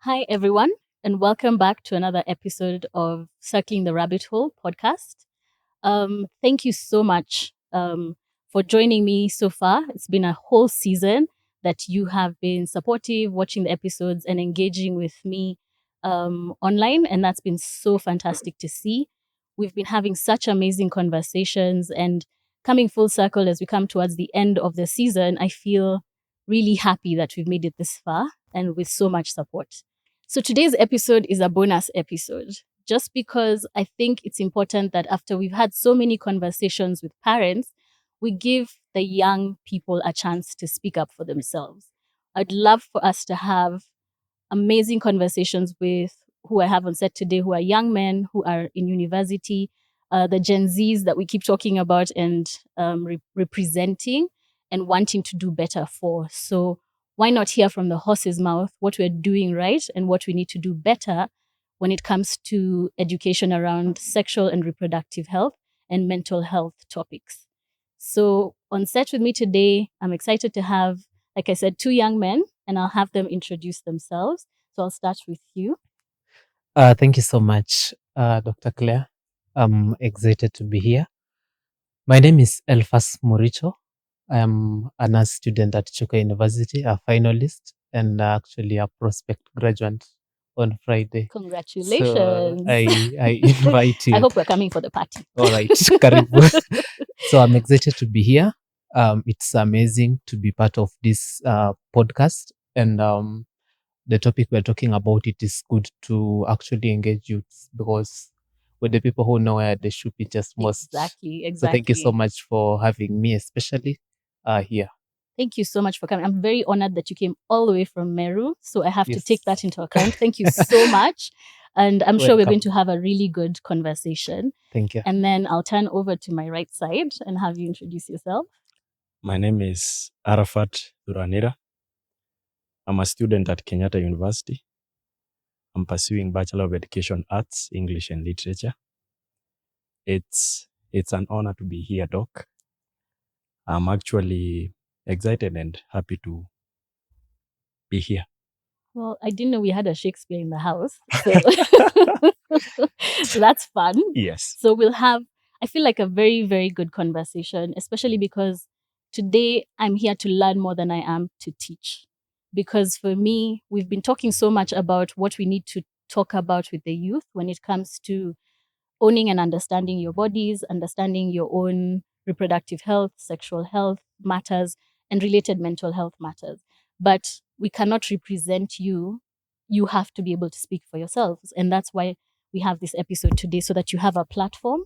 Hi, everyone, and welcome back to another episode of Circling the Rabbit Hole podcast. Thank you so much for joining me so far. It's been a whole season that you have been supportive, watching the episodes, and engaging with me online, and that's been so fantastic to see. We've been having such amazing conversations, and coming full circle as we come towards the end of the season, I feel really happy that we've made it this far and with so much support. So today's episode is a bonus episode, just because I think it's important that after we've had so many conversations with parents, we give the young people a chance to speak up for themselves. I'd love for us to have amazing conversations with who I have on set today, who are young men who are in university, the Gen Zs that we keep talking about and representing and wanting to do better for. So why not hear from the horse's mouth what we're doing right and what we need to do better when it comes to education around sexual and reproductive health and mental health topics. So on set with me today, I'm excited to have, like I said, two young men, and I'll have them introduce themselves. So I'll start with you. Thank you so much, Dr. Claire. I'm excited to be here. My name is Elfas Muricho. I am a nurse student at Chuka University, a finalist, and actually a prospect graduate on Friday. Congratulations. So I invite you. I hope we're coming for the party. All right, karibu. So I'm excited to be here. It's amazing to be part of this podcast, and the topic we're talking about, it is good to actually engage youths because we're the people who know where the shoe pinches most. Exactly. So thank you so much for having me, especially here. Thank you so much for coming. I'm very honored that you came all the way from Meru. So I have to Yes. take that into account. Thank you so much. And I'm sure we're Welcome. going to have a really good conversation. Thank you. And then I'll turn over to my right side and have you introduce yourself. My name is Arafat Duranira. I'm a student at Kenyatta University. I'm pursuing Bachelor of Education Arts, English and Literature. It's an honor to be here, Doc. I'm actually excited and happy to be here. Well, I didn't know we had a Shakespeare in the house. So that's fun. Yes. So we'll have, I feel like, a very, very good conversation, especially because today I'm here to learn more than I am to teach. Because for me, we've been talking so much about what we need to talk about with the youth when it comes to owning and understanding your bodies, understanding your own reproductive health, sexual health matters, and related mental health matters. But we cannot represent you. You have to be able to speak for yourselves. And that's why we have this episode today, so that you have a platform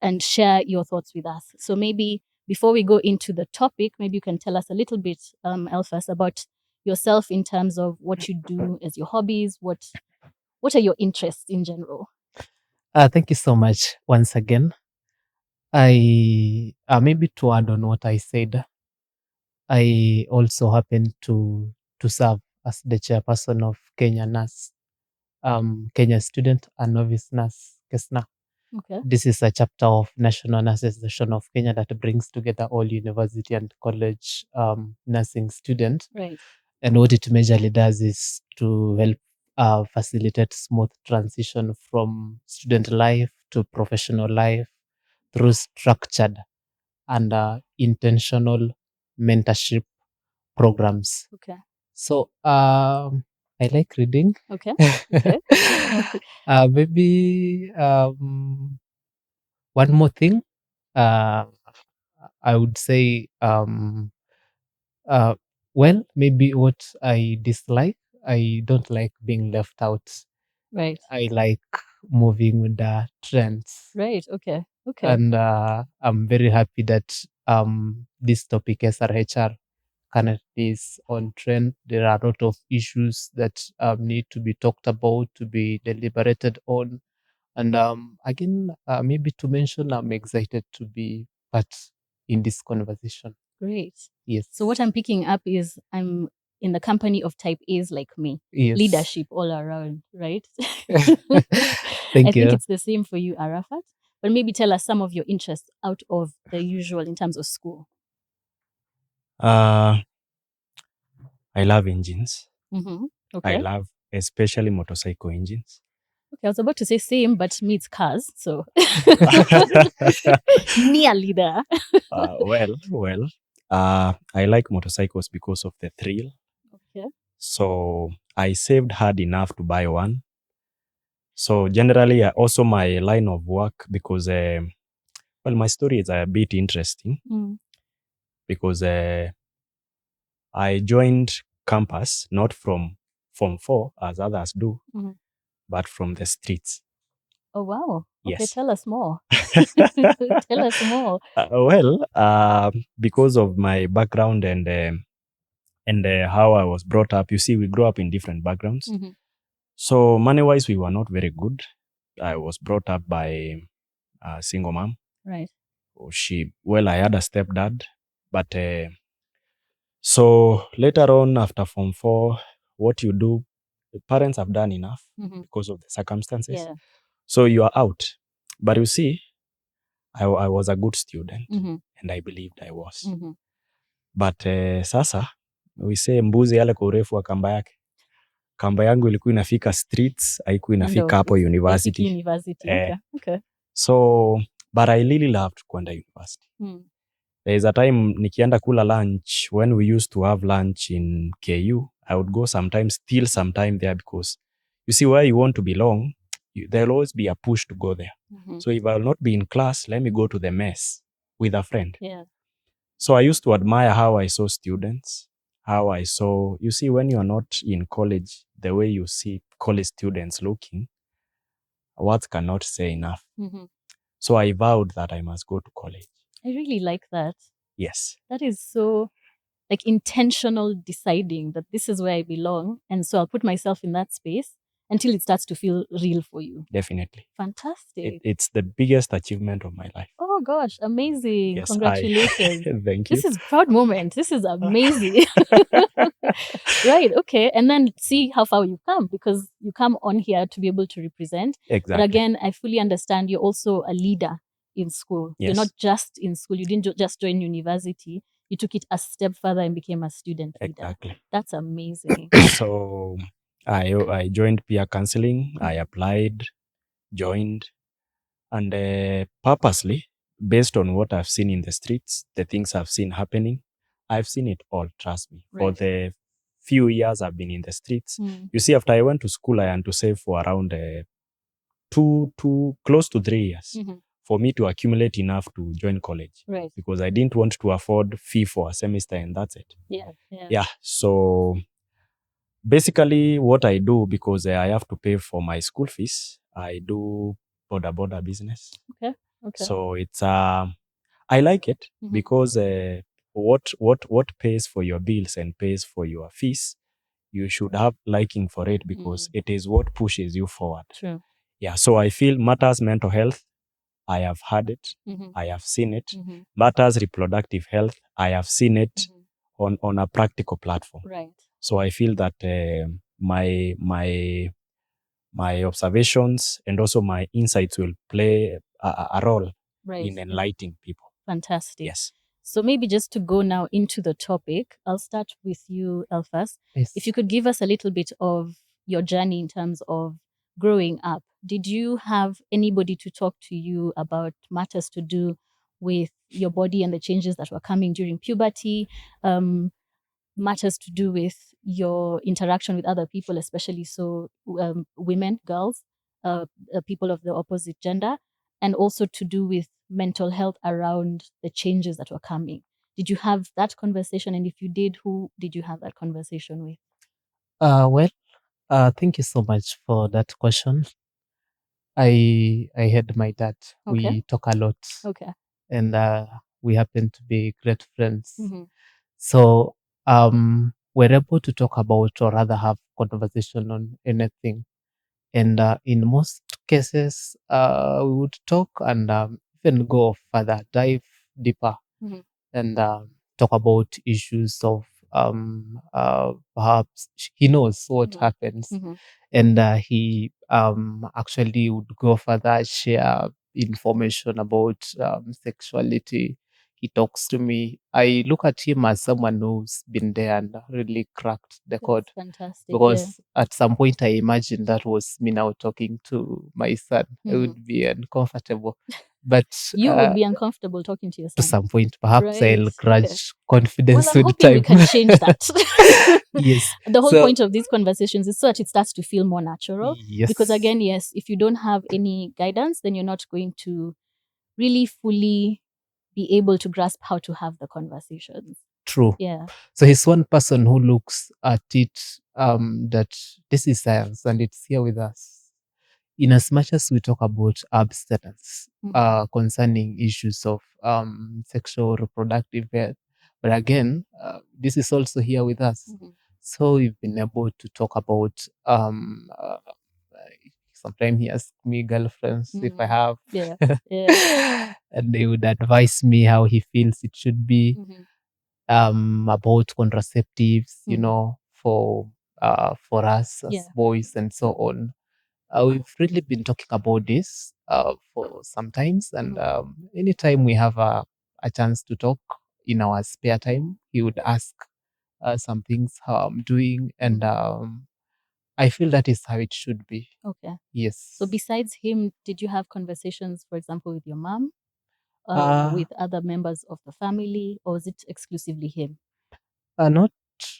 and share your thoughts with us. So maybe before we go into the topic, maybe you can tell us a little bit, Elfas, about yourself in terms of what you do as your hobbies. What are your interests in general? Thank you so much once again. I maybe to add on what I said, I also happen to serve as the chairperson of Kenya Nurse, Kenya Student and Novice Nurse KESNA. Okay. This is a chapter of National Nurse Association of Kenya that brings together all university and college nursing students. Right. And what it majorly does is to help facilitate smooth transition from student life to professional life through structured and intentional mentorship programs. Okay. So I like reading. Okay. Okay. Maybe one more thing. I would say, well, maybe what I dislike, I don't like being left out. Right. I like moving with the trends. Right. Okay. Okay. And I'm very happy that this topic, SRHR, currently is on trend. There are a lot of issues that need to be talked about, to be deliberated on. And again, maybe to mention, I'm excited to be part in this conversation. Great. Yes. So what I'm picking up is I'm in the company of type A's like me. Yes. Leadership all around, right? Thank I you. think it's the same for you, Arafat. But maybe tell us some of your interests out of the usual in terms of school. I love engines. Mm-hmm. Okay. I love especially motorcycle engines. Okay, I was about to say same, but me it's cars, so nearly there. I like motorcycles because of the thrill. Okay. So I saved hard enough to buy one. So generally, also my line of work, because my story is a bit interesting because I joined campus not from Form 4 as others do, but from the streets. Oh wow! Okay, Yes. tell us more. Tell us more. Because of my background and how I was brought up, you see, we grew up in different backgrounds. So money-wise, we were not very good. I was brought up by a single mom. Right. I had a stepdad, but so later on after Form 4, what you do, the parents have done enough because of the circumstances. Yeah. So you are out. But you see, I was a good student and I believed I was. But sasa, we say mbuzi yale kwa urefu wa kamba yake. Kamba yangu ilikuwa inafika streets, haikuwa inafika hapo university. Okay. So, but I really loved kwenda university. There is a time nikienda kula lunch, when we used to have lunch in KU, I would go sometimes, steal some time there because you see where you want to belong, there'll always be a push to go there. So if I will not be in class, let me go to the mess with a friend. Yeah. So I used to admire how I saw students, you see, when you're not in college, the way you see college students looking, words cannot say enough. So I vowed that I must go to college. I really like that. Yes. That is so like intentional deciding that this is where I belong. And so I'll put myself in that space until it starts to feel real for you. Definitely. Fantastic. It's the biggest achievement of my life. Oh gosh, amazing. Yes, congratulations. Thank you. This is a proud moment. This is amazing. Right, okay. And then see how far you've come, because you come on here to be able to represent. Exactly. But again, I fully understand you're also a leader in school. Yes. You're not just in school. You didn't just join university. You took it a step further and became a student leader. Exactly. That's amazing. So I joined peer counseling. I applied, joined, and purposely, based on what I've seen in the streets, the things I've seen happening, I've seen it all, trust me. Right. For the few years I've been in the streets, you see, after I went to school, I had to save for around close to 3 years for me to accumulate enough to join college. Right. Because I didn't want to afford fee for a semester and that's it. Yeah. So basically what I do, because I have to pay for my school fees, I do border business. Okay. So it's I like it because what pays for your bills and pays for your fees, you should have liking for it because it is what pushes you forward. True. Yeah, so I feel matters mental health, I have had it, I have seen it. Matters reproductive health, I have seen it on a practical platform. Right. So I feel that my observations and also my insights will play a role in enlightening people. Fantastic. Yes. So maybe just to go now into the topic, I'll start with you, Elphas. Yes. If you could give us a little bit of your journey in terms of growing up. Did you have anybody to talk to you about matters to do with your body and the changes that were coming during puberty? Matters to do with your interaction with other people, especially women, girls, people of the opposite gender, and also to do with mental health around the changes that were coming. Did you have that conversation? And if you did, who did you have that conversation with? Thank you so much for that question. I had my dad. Okay. We talk a lot. Okay. And we happen to be great friends. So we're able to talk about or rather have conversation on anything. And in most cases, we would talk and even go further, dive deeper, and talk about issues of perhaps he knows what happens, and he actually would go further, share information about sexuality, he talks to me. I look at him as someone who's been there and really cracked the code. That's fantastic. Because at some point I imagine that was me now talking to my son. I would be uncomfortable. But you would be uncomfortable talking to your son. to some point, perhaps Right, I'll okay. grudge confidence Well, I'm with hoping time. we can change that. Yes. The whole So- point of these conversations is so that it starts to feel more natural. Yes. Because again, yes, if you don't have any guidance, then you're not going to really fully be able to grasp how to have the conversations. True. Yeah. So he's one person who looks at it that this is science and it's here with us. In as much as we talk about abstinence concerning issues of sexual reproductive health, but again, this is also here with us. So we've been able to talk about sometimes he asks me girlfriends if I have. Yeah. And they would advise me how he feels it should be. About contraceptives, you know, for us as boys and so on. We've really been talking about this for some times, and anytime we have a chance to talk in our spare time, he would ask some things how I'm doing, and I feel that is how it should be. Okay. Yes. So besides him, did you have conversations, for example, with your mom, with other members of the family, or was it exclusively him? Not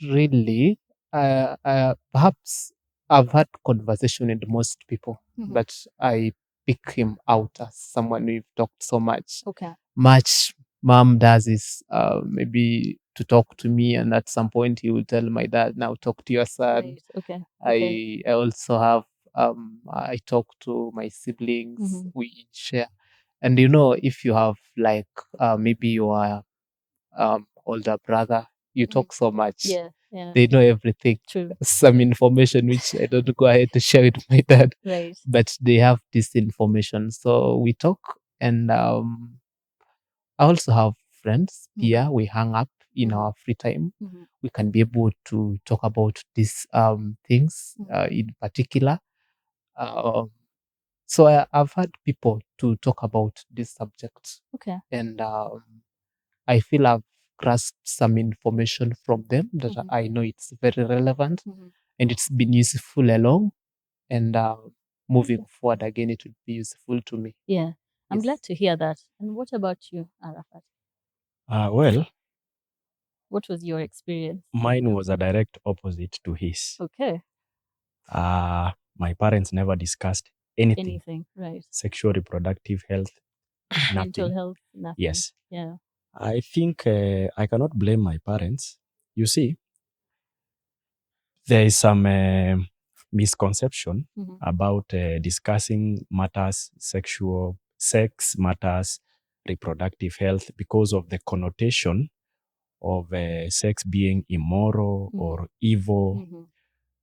really. Perhaps I've had conversation with most people, but I pick him out as someone we've talked so much. Okay. Much mom does is maybe to talk to me, and at some point he will tell my dad, "Now talk to your son." Right. Okay. I also have I talk to my siblings. We share, and you know, if you have like maybe your older brother, you talk so much. Yeah. They know everything. True. Some information which I don't go ahead to share with my dad. Right. But they have this information. So we talk, and I also have friends here. We hang up in our free time. We can be able to talk about these things in particular. So I've had people to talk about this subject. Okay. And I feel I've grasped some information from them that I know it's very relevant and it's been useful along. And moving forward again, it would be useful to me. Yeah. I'm Yes. glad to hear that. And what about you, Arafat? Well, What was your experience? mine was a direct opposite to his. Okay. My parents never discussed anything. Right. Sexual reproductive health, Mental nothing. health, nothing. Yes. Yeah. I think I cannot blame my parents. You see, there is some misconception about discussing matters, sex matters, reproductive health, because of the connotation of sex being immoral or evil.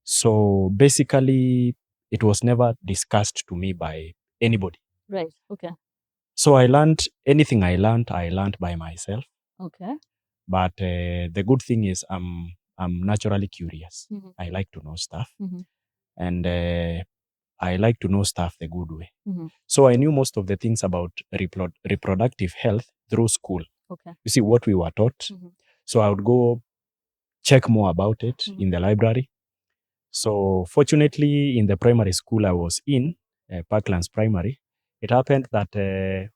So basically, it was never discussed to me by anybody. Right. Okay. So I learned anything I learned by myself. Okay. But the good thing is I'm naturally curious. I like to know stuff, and I like to know stuff the good way. So I knew most of the things about reproductive health through school. Okay. You see what we were taught. So I would go check more about it in the library. So fortunately, in the primary school I was in, Parklands Primary, it happened that the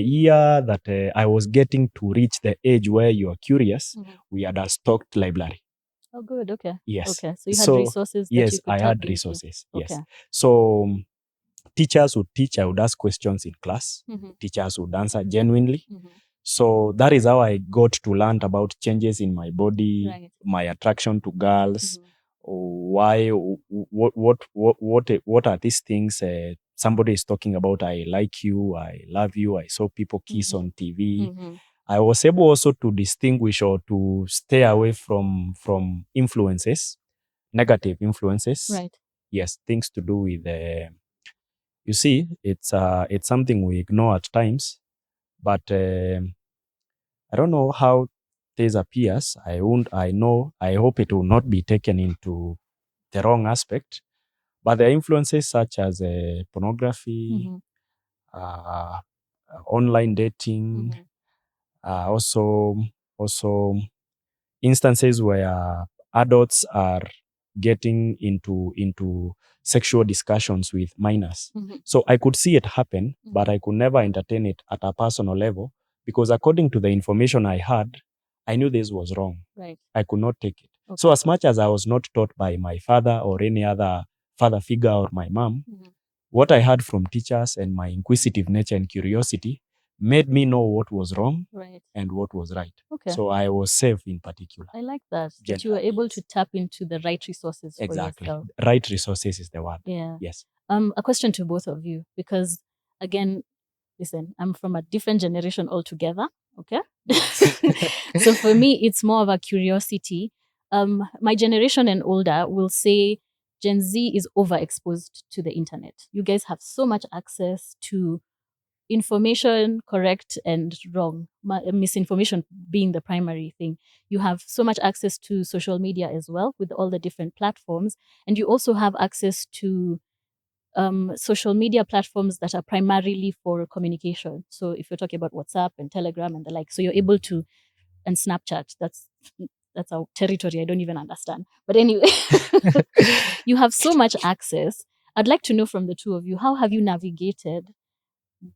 year that I was getting to reach the age where you are curious, we had a stocked library. Oh, good. Okay. Yes. Okay. So you had resources that yes, you could I tap had into. resources. Yes. Okay. So teachers would teach, I would ask questions in class. Teachers would answer genuinely. So that is how I got to learn about changes in my body, Right. my attraction to girls, why, what are these things somebody is talking about? I like you, I love you, I saw people kiss on TV. I was able also to distinguish or to stay away from influences, negative influences. Right. Yes, things to do with you see, it's something we ignore at times, but I don't know how this appears. I hope it will not be taken into the wrong aspect. But there are influences such as pornography, online dating, Also instances where adults are getting into sexual discussions with minors. So I could see it happen, but I could never entertain it at a personal level because according to the information I had, I knew this was wrong. Right. I could not take it. Okay. So as much as I was not taught by my father or any other father figure or my mom, what I heard from teachers and my inquisitive nature and curiosity made me know what was wrong Right. and what was right. Okay. So I was safe in particular. I like that you were able to tap into the right resources Exactly. for yourself. Right resources is the word. Yeah. Yes. A question to both of you, because again, listen, I'm from a different generation altogether. Okay. So for me, it's more of a curiosity. My generation and older will say Gen Z is overexposed to the internet. You guys have so much access to information, correct and wrong, misinformation being the primary thing. You have so much access to social media as well with all the different platforms. And you also have access to social media platforms that are primarily for communication. So if you're talking about WhatsApp and Telegram and the like, so you're able to, and Snapchat, that's our territory. I don't even understand. But anyway, you have so much access. I'd like to know from the two of you, how have you navigated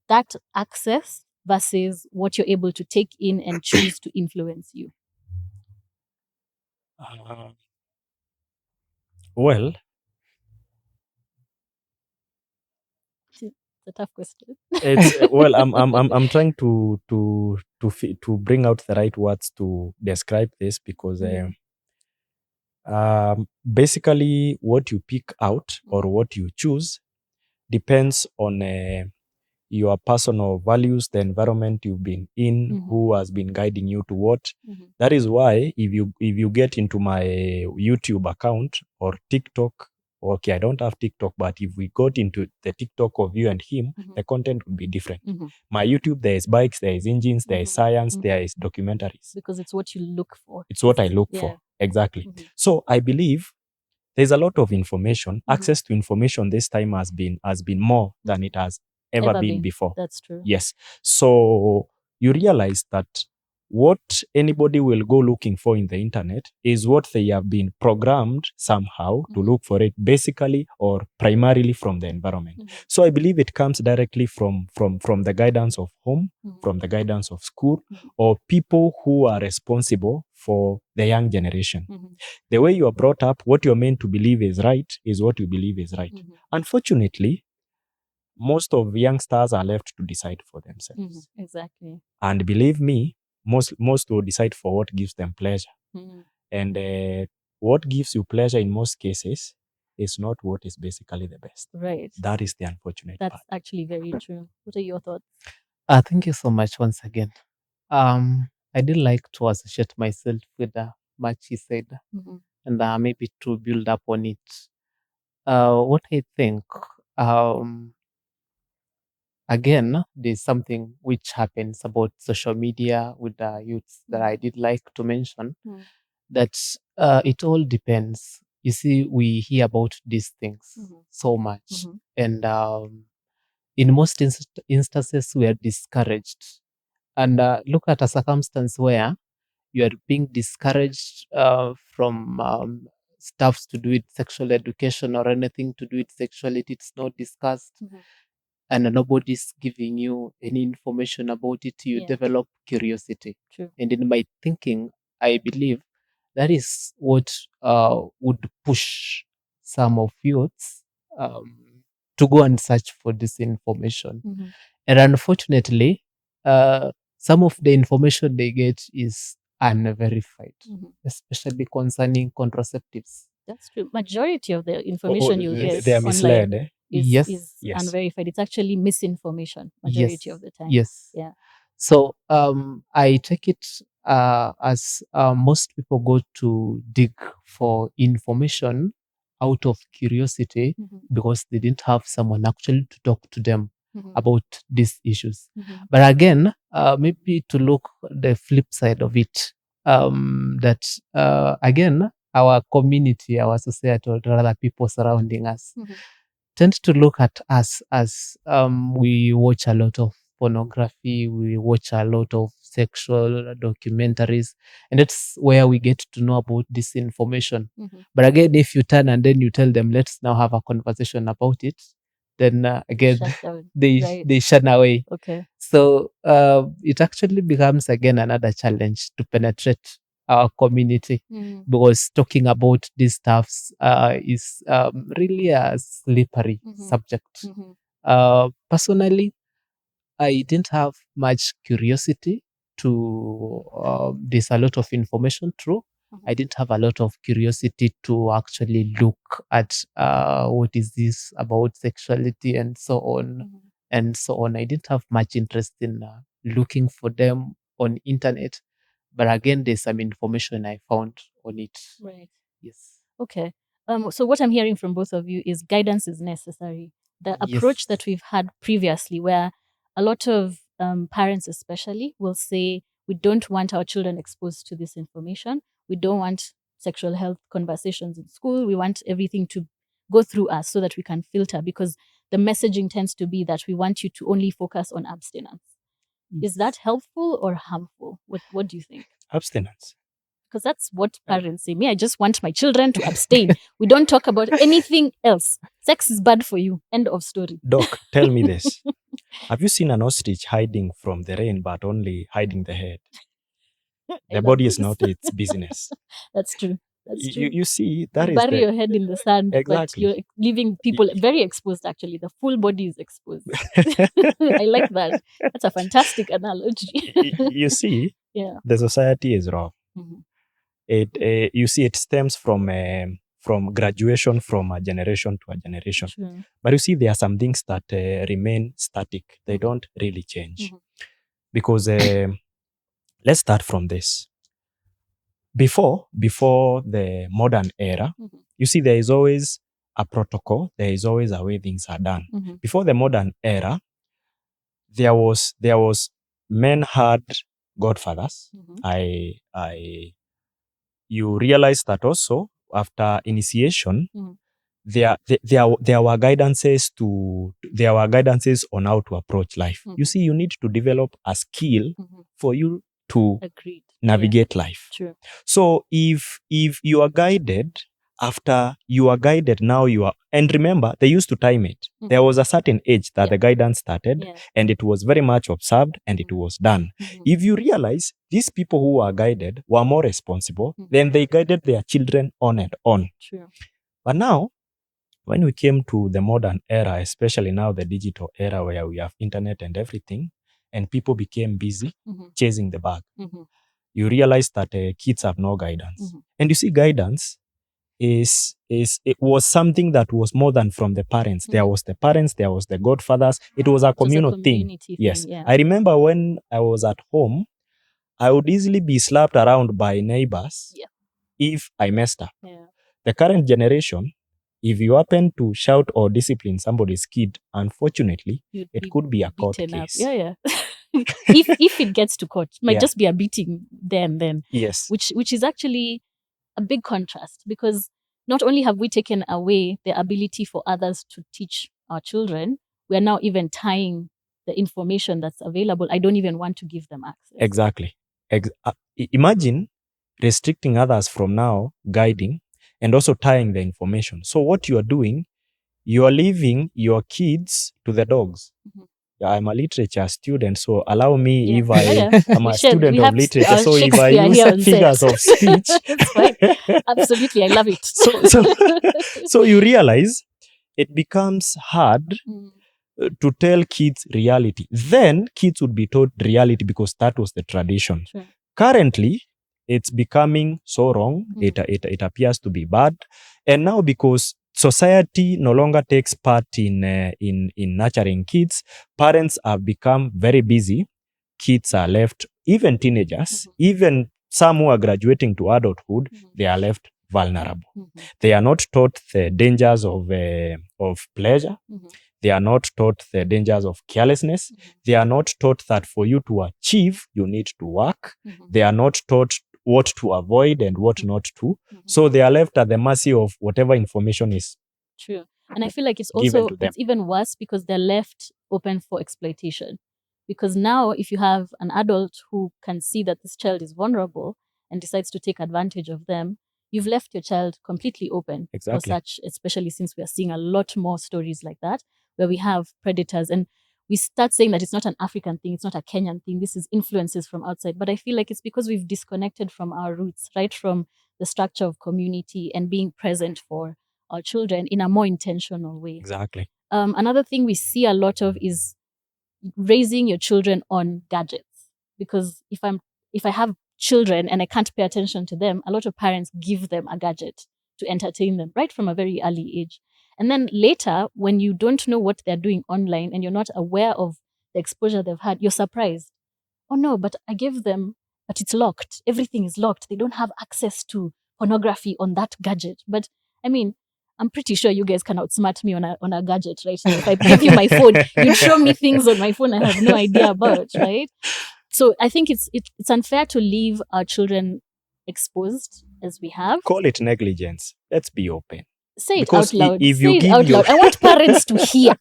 that access versus what you're able to take in and choose to influence you? Well, It's a tough question. it's well, I'm trying to bring out the right words to describe this because basically what you pick out or what you choose depends on your personal values, the environment you've been in, who has been guiding you to what. That is why if you get into my YouTube account or TikTok, okay, I don't have TikTok, but if we got into the TikTok of you and him, the content would be different. My YouTube, there is bikes, there is engines, there is science, there is documentaries. Because it's what you look for. It's what I look for. Exactly. So I believe there's a lot of information. Access to information this time has been more than it has ever been before. That's true. Yes. So you realize that what anybody will go looking for in the internet is what they have been programmed somehow to look for it, basically or primarily from the environment. So I believe it comes directly from the guidance of home, from the guidance of school, or people who are responsible for the young generation. The way you are brought up, what you're meant to believe is right is what you believe is right. Unfortunately, most of youngsters are left to decide for themselves. Exactly. And believe me, most will decide for what gives them pleasure. And what gives you pleasure in most cases is not what is basically the best. Right. That is the unfortunate part. That's actually very true. What are your thoughts? Thank you so much once again. I did like to associate myself with much he said, and maybe to build up on it. What I think, again, there's something which happens about social media with the youths that I did like to mention, that it all depends. You see, we hear about these things so much, and in most instances, we are discouraged. And look at a circumstance where you are being discouraged from stuff to do with sexual education or anything to do with sexuality. It's not discussed, and nobody's giving you any information about it. You develop curiosity. True. And in my thinking, I believe that is what would push some of youths to go and search for this information. And unfortunately, some of the information they get is unverified, especially concerning contraceptives. That's true. Majority of the information you'll get they are misled. online Yes. is unverified. It's actually misinformation majority of the time. Yes. Yeah. So I take it as most people go to dig for information out of curiosity because they didn't have someone actually to talk to them about these issues. But again, maybe to look the flip side of it, that again, our community, our society, or rather people surrounding us tend to look at us as we watch a lot of pornography, we watch a lot of sexual documentaries, and that's where we get to know about this information. Mhm. But again, if you turn and then you tell them, let's now have a conversation about it, then again, Shut down. they Right. shun away. Okay. So it actually becomes again another challenge to penetrate our community, Mm. because talking about these stuffs is really a slippery Mhm. subject. Mhm. Personally, I didn't have much curiosity to. There's a lot of information through. I didn't have a lot of curiosity to actually look at what is this about sexuality and so on Mhm. and so on. I didn't have much interest in looking for them on internet, but again, there's some information I found on it. Right. Yes. Okay. So what I'm hearing from both of you is guidance is necessary. The approach Yes. that we've had previously, where a lot of parents especially will say, we don't want our children exposed to this information. We don't want sexual health conversations in school. We want everything to go through us so that we can filter, because the messaging tends to be that we want you to only focus on abstinence. Is that helpful or harmful? What do you think? Abstinence. Because that's what parents say. Me, I just want my children to abstain. We don't talk about anything else. Sex is bad for you. End of story. Doc, tell me this. Have you seen an ostrich hiding from the rain but only hiding the head? The body is not its business. That's true. That's true. You see, that You is bury your head in the sand, but exactly. you're leaving people very exposed, actually. The full body is exposed. I like that. That's a fantastic analogy. You see, Yeah. the society is wrong. Mhm. You see, it stems from graduation from a generation to a generation. True. But you see, there are some things that remain static. They Mhm. don't really change. Mhm. Because let's start from this. Before the modern era, Mhm. you see, there is always a protocol. There is always a way things are done. Mhm. Before the modern era, there was men had godfathers. Mhm. You realize that also after initiation, Mhm. there were guidances on how to approach life. You see, you need to develop a skill Mhm. for you to Agreed. navigate life. True. So if you are guided, after you are guided, now you are, and remember, they used to time it. There was a certain age that the guidance started, Yeah. and it was very much observed, and it was done. If you realize these people who are guided were more responsible, then they guided their children on and on. True. But now, when we came to the modern era, especially now the digital era where we have internet and everything, and people became busy chasing the bag, you realize that kids have no guidance. And you see, guidance it was something that was more than from the parents. There was the parents, there was the godfathers. It was a communal thing. Yes. Yeah. I remember when I was at home, I would easily be slapped around by neighbors if I messed up. Yeah. The current generation, if you happen to shout or discipline somebody's kid, unfortunately, it could be a court case. Yeah. if it gets to court, it might Yeah. just be a beating there and then. Yes. Which is actually a big contrast, because not only have we taken away the ability for others to teach our children, we are now even tying the information that's available. I don't even want to give them access. Exactly. Imagine restricting others from now guiding and also tying the information. So what you are doing, you are leaving your kids to the dogs. Yeah, I'm a literature student, so allow me if I'm a student of literature. So if I use figures of speech, it's fine. Absolutely, I love it. So you realize it becomes hard to tell kids reality. Then kids would be told reality because that was the tradition. Sure. Currently, it's becoming so wrong. It appears to be bad. And now because society no longer takes part in nurturing kids, parents have become very busy. Kids are left, even teenagers, even some who are graduating to adulthood, they are left vulnerable. They are not taught the dangers of pleasure. They are not taught the dangers of carelessness. They are not taught that for you to achieve, you need to work. They are not taught what to avoid and what not to. So they are left at the mercy of whatever information is true. And I feel like it's given also to them. it's even worse because they're left open for exploitation. Because now if you have an adult who can see that this child is vulnerable and decides to take advantage of them, you've left your child completely open for Exactly. such, especially since we are seeing a lot more stories like that, where we have predators and we start saying that it's not an African thing, it's not a Kenyan thing, this is influences from outside. But I feel like it's because we've disconnected from our roots, right from the structure of community and being present for our children in a more intentional way. Exactly. Another thing we see a lot of is raising your children on gadgets. Because if I have children and I can't pay attention to them, a lot of parents give them a gadget to entertain them right from a very early age. And then later, when you don't know what they're doing online and you're not aware of the exposure they've had, you're surprised. Oh no, but I gave them, but it's locked. Everything is locked. They don't have access to pornography on that gadget. But I mean, I'm pretty sure you guys can outsmart me on a gadget right now. If I gave you my phone, you'd show me things on my phone I have no idea about, right? So I think it's unfair to leave our children exposed as we have. Call it negligence. Let's be open. Say it Because out loud. if Say you it give out your- loud. I want parents to hear.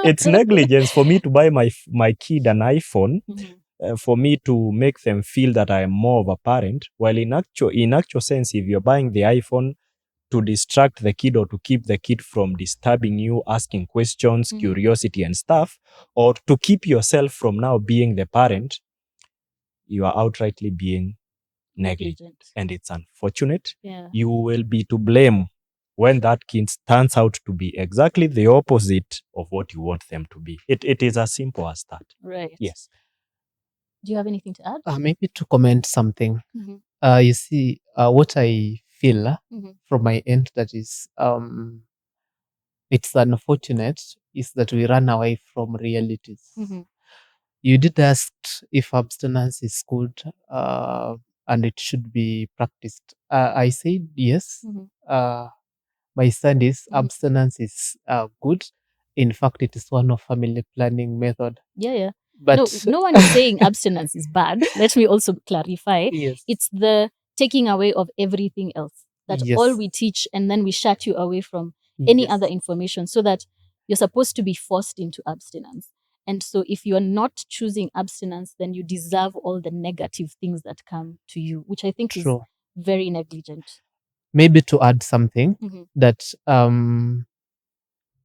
It's negligence for me to buy my kid an iPhone, Mhm. for me to make them feel that I am more of a parent. While in actual sense, if you're buying the iPhone to distract the kid or to keep the kid from disturbing you, asking questions, Mhm. curiosity and stuff, or to keep yourself from now being the parent, you are outrightly being negligent. And it's unfortunate. Yeah. You will be to blame when that kid turns out to be exactly the opposite of what you want them to be. It is as simple as that. Right. Yes. Do you have anything to add? Maybe to comment something. Mhm. You see, what I feel Mhm. from my end that is, it's unfortunate is that we run away from realities. Mhm. You did ask if abstinence is good and it should be practiced. I said yes. Mhm. My studies, Mhm. abstinence is good. In fact, it is one of family planning method. Yeah. But No one is saying abstinence is bad. Let me also clarify. yes, It's the taking away of everything else. That yes, all we teach, and then we shut you away from any yes, other information, so that you're supposed to be forced into abstinence. And so if you're not choosing abstinence, then you deserve all the negative things that come to you, which I think is true. very negligent. Maybe to add something Mhm. that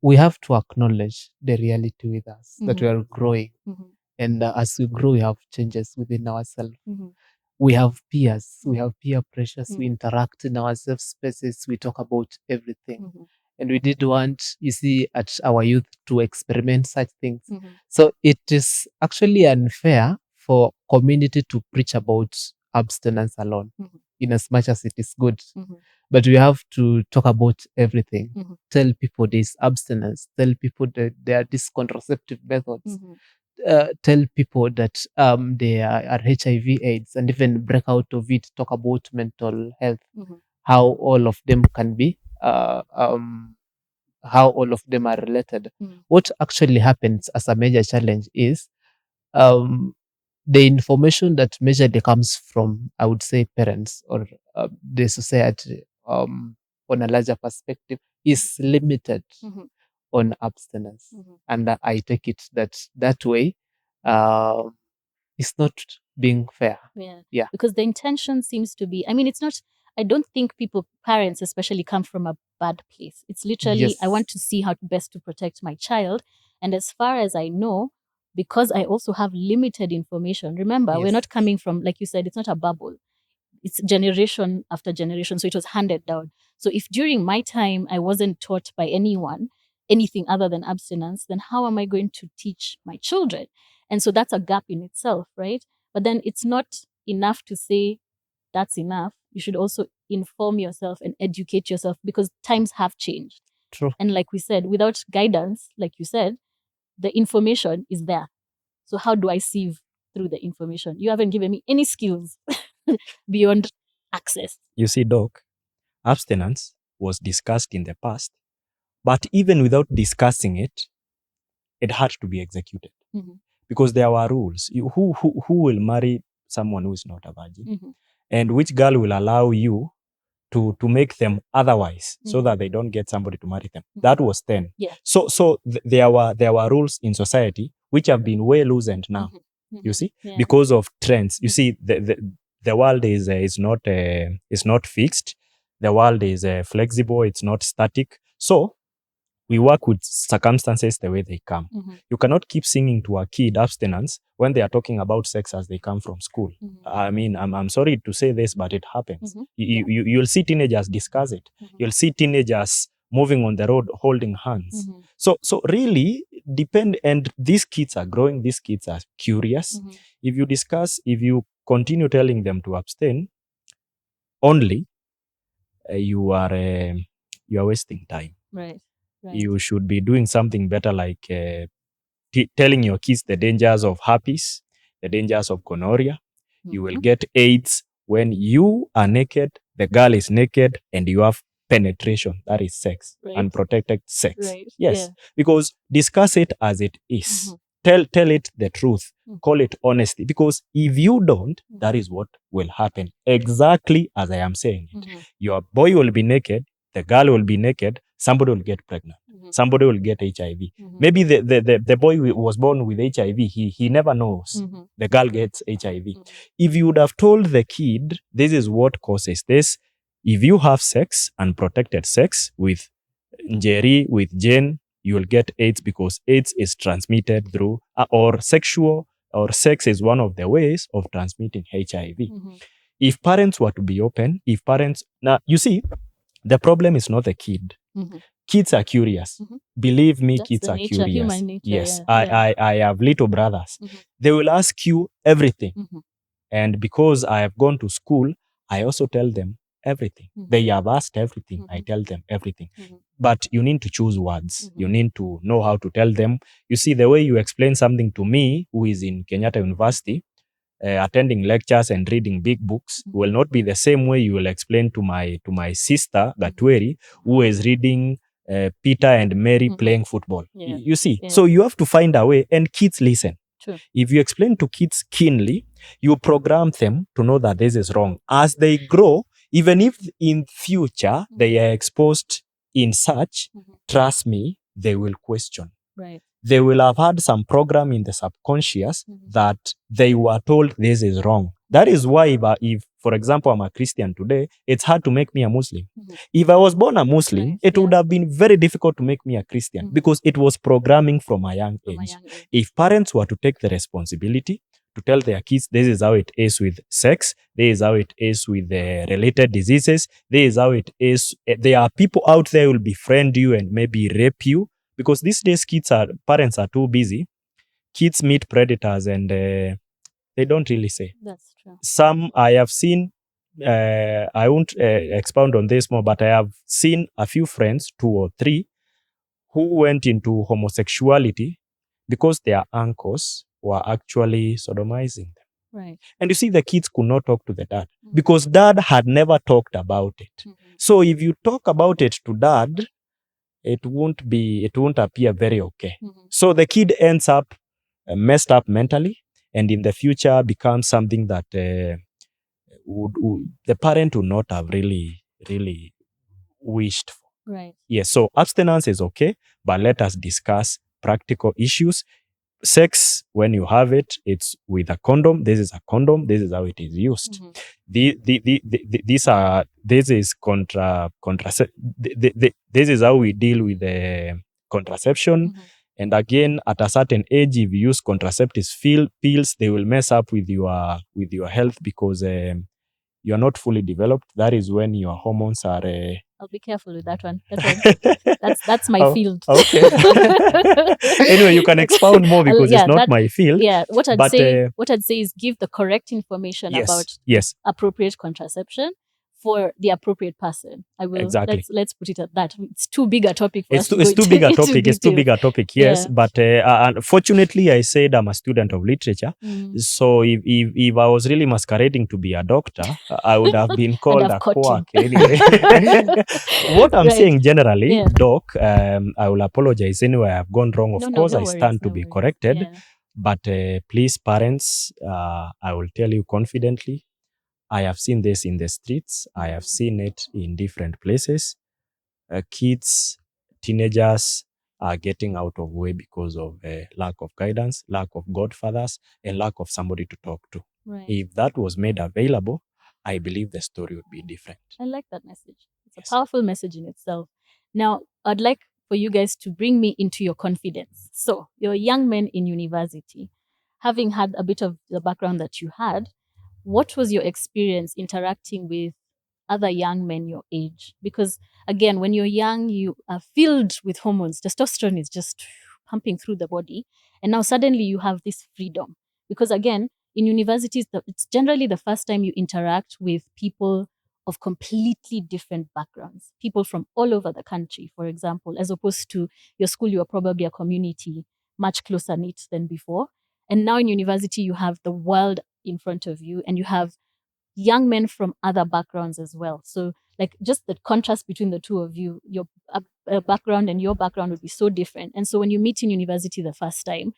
we have to acknowledge the reality with us that we are growing, Mhm. and as we grow, we have changes within ourselves. Mhm. We have peers, we have peer pressures, we Mhm. interact in our safe spaces, we talk about everything. Mhm. And we did want, you see, at our youth to experiment such things. Mhm. So it is actually unfair for community to preach about abstinence alone, Mhm. in as much as it is good. Mhm. But we have to talk about everything. Mhm. Tell people this abstinence, tell people that there are these contraceptive methods. Mhm. Tell people that there are HIV/AIDS, and even break out of it. Talk about mental health, Mhm. how all of them can be, how all of them are related. Mhm. What actually happens as a major challenge is um, the information that majorly comes from, I would say, parents or the society on a larger perspective is limited Mhm. on abstinence. Mhm. And I take it that way uh, it's not being fair. Yeah. Because the intention seems to be, it's not, I don't think parents especially, come from a bad place. It's literally, I Yes. want to see how best to protect my child. And as far as I know, because I also have limited information, remember, we're Yes. not coming from, like you said, it's not a bubble. It's generation after generation. So it was handed down. So if during my time I wasn't taught by anyone anything other than abstinence, then how am I going to teach my children? And so that's a gap in itself, right? But then it's not enough to say that's enough. You should also inform yourself and educate yourself, because times have changed. True. And like we said, without guidance, like you said, the information is there. So how do I sieve through the information? You haven't given me any skills beyond access. You see, Doc, abstinence was discussed in the past, but even without discussing it, it had to be executed Mhm. because there were rules. Who will marry someone who is not a virgin? Mhm. And which girl will allow you to make them otherwise so Mhm. that they don't get somebody to marry them? That was then. Yeah. So there were rules in society which have been way loosened now. You see, because of trends. You see, the world is not fixed. The world is flexible. It's not static. So we work with circumstances the way they come. You cannot keep singing to a kid abstinence when they are talking about sex as they come from school. I mean, I'm sorry to say this, but it happens. You'll see teenagers discuss it. You'll see teenagers moving on the road holding hands. So really depend, and these kids are growing, these kids are curious. If you continue telling them to abstain only, you are wasting time. Right. You should be doing something better, like telling your kids the dangers of herpes, the dangers of gonorrhea. You will get AIDS when you are naked, the girl is naked, and you have penetration. That is sex, unprotected sex. Yes, because discuss it as it is. Tell it the truth. Call it honesty. Because if you don't, that is what will happen. Exactly as I am saying it. Your boy will be naked, the girl will be naked, somebody will get pregnant. Somebody will get HIV. Maybe the boy was born with HIV. He never knows. The girl gets HIV. If you would have told the kid, this is what causes this. If you have sex, unprotected sex with Njeri, with Jane, you will get AIDS, because AIDS is transmitted through or sex is one of the ways of transmitting HIV. If parents were to be open, now you see, the problem is not the kid. Kids are curious. Believe me, kids are curious. Human nature, yes, I have little brothers. They will ask you everything. And because I have gone to school, I also tell them everything. They have asked everything. I tell them everything. But you need to choose words. You need to know how to tell them. You see, the way you explain something to me, who is in Kenyatta University, attending lectures and reading big books, will not be the same way you will explain to my sister Gatweri, who is reading Peter and Mary playing football. You see, so you have to find a way, and kids listen. True. If you explain to kids keenly, you program them to know that this is wrong. As they grow, even if in future they are exposed in such, trust me, they will question. Right. They will have had some program in the subconscious that they were told this is wrong. That is why if, for example, I'm a Christian today, it's hard to make me a Muslim. If I was born a Muslim, it would have been very difficult to make me a Christian, because it was programming from a young age. If parents were to take the responsibility to tell their kids, this is how it is with sex, this is how it is with the related diseases, this is how it is. There are people out there who will befriend you and maybe rape you, because these days parents are too busy. Kids meet predators and they don't really say. That's true. Some I have seen, I won't expound on this more, but I have seen a few friends, 2 or 3, who went into homosexuality because their uncles were actually sodomizing them. Right. And you see, the kids could not talk to the dad because dad had never talked about it. So if you talk about it to dad, it won't appear very okay. So the kid ends up messed up mentally, and in the future becomes something that the parent would not have really wished for. Right. Yes, so abstinence is okay, but let us discuss practical issues. Sex, when you have it, it's with a condom. This is a condom. This is how it is used. This is how we deal with the contraception. And again, at a certain age, if you use contraceptive pills, they will mess up with your health, because you are not fully developed. That is when your hormones are. I'll be careful with that one. That's my field. Okay. Anyway, you can expound more, because it's not my field. Yeah. What I'd say is give the correct information about appropriate contraception for the appropriate person. I will. Exactly. Let's put it at that. It's too big a topic for us to go It's too big a topic. into It's too big a topic. Yes, Yeah. but unfortunately, I said I'm a student of literature. So if I was really masquerading to be a doctor, I would have been called have a caught you. quack anyway. What I'm Right. saying generally, Yeah. Doc, I will apologize anyway. I've gone wrong. Of course, no I worries, stand to no be worries. corrected. Yeah. But please, parents, I will tell you confidently, I have seen this in the streets. I have seen it in different places. Kids, teenagers are getting out of way because of lack of guidance, lack of godfathers, and lack of somebody to talk to. Right. If that was made available, I believe the story would be different. I like that message. It's Yes. a powerful message in itself. Now, I'd like for you guys to bring me into your confidence. So, you're young men in university. Having had a bit of the background that you had, what was your experience interacting with other young men your age? Because again, when you're young, you are filled with hormones. Testosterone is just pumping through the body. And now suddenly you have this freedom. Because again, in universities, it's generally the first time you interact with people of completely different backgrounds, people from all over the country, for example, as opposed to your school, you are probably a community much closer knit than before. And now in university, you have the world in front of you and you have young men from other backgrounds as well. So, like, just the contrast between the two of you, your background and your background would be so different. And so, when you meet in university the first time,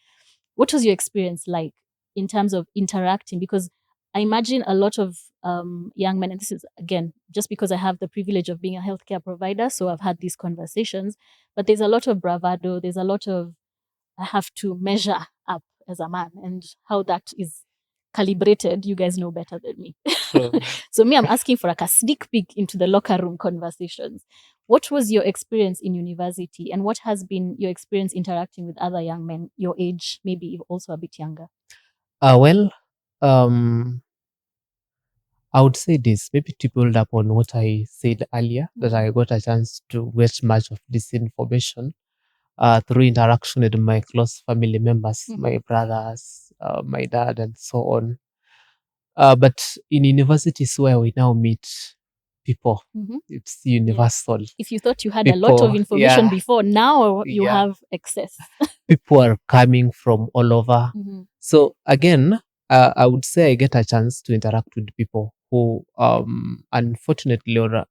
what was your experience like in terms of interacting? Because I imagine a lot of young men, and this is again just because I have the privilege of being a healthcare provider, so I've had these conversations, but there's a lot of bravado, there's a lot of I have to measure up as a man, and how that is calibrated, you guys know better than me. So me, I'm asking for like a sneak peek into the locker room conversations. What was your experience in university, and what has been your experience interacting with other young men your age, maybe also a bit younger? Well, I would say this, maybe to build up on what I said earlier, that I got a chance to get much of this information through interaction with my close family members, my brothers, my dad, and so on. But in universities where we now meet people, it's universal. If you thought you had a lot of information before, now you have excess. People are coming from all over. So again, I would say I get a chance to interact with people who, unfortunately, or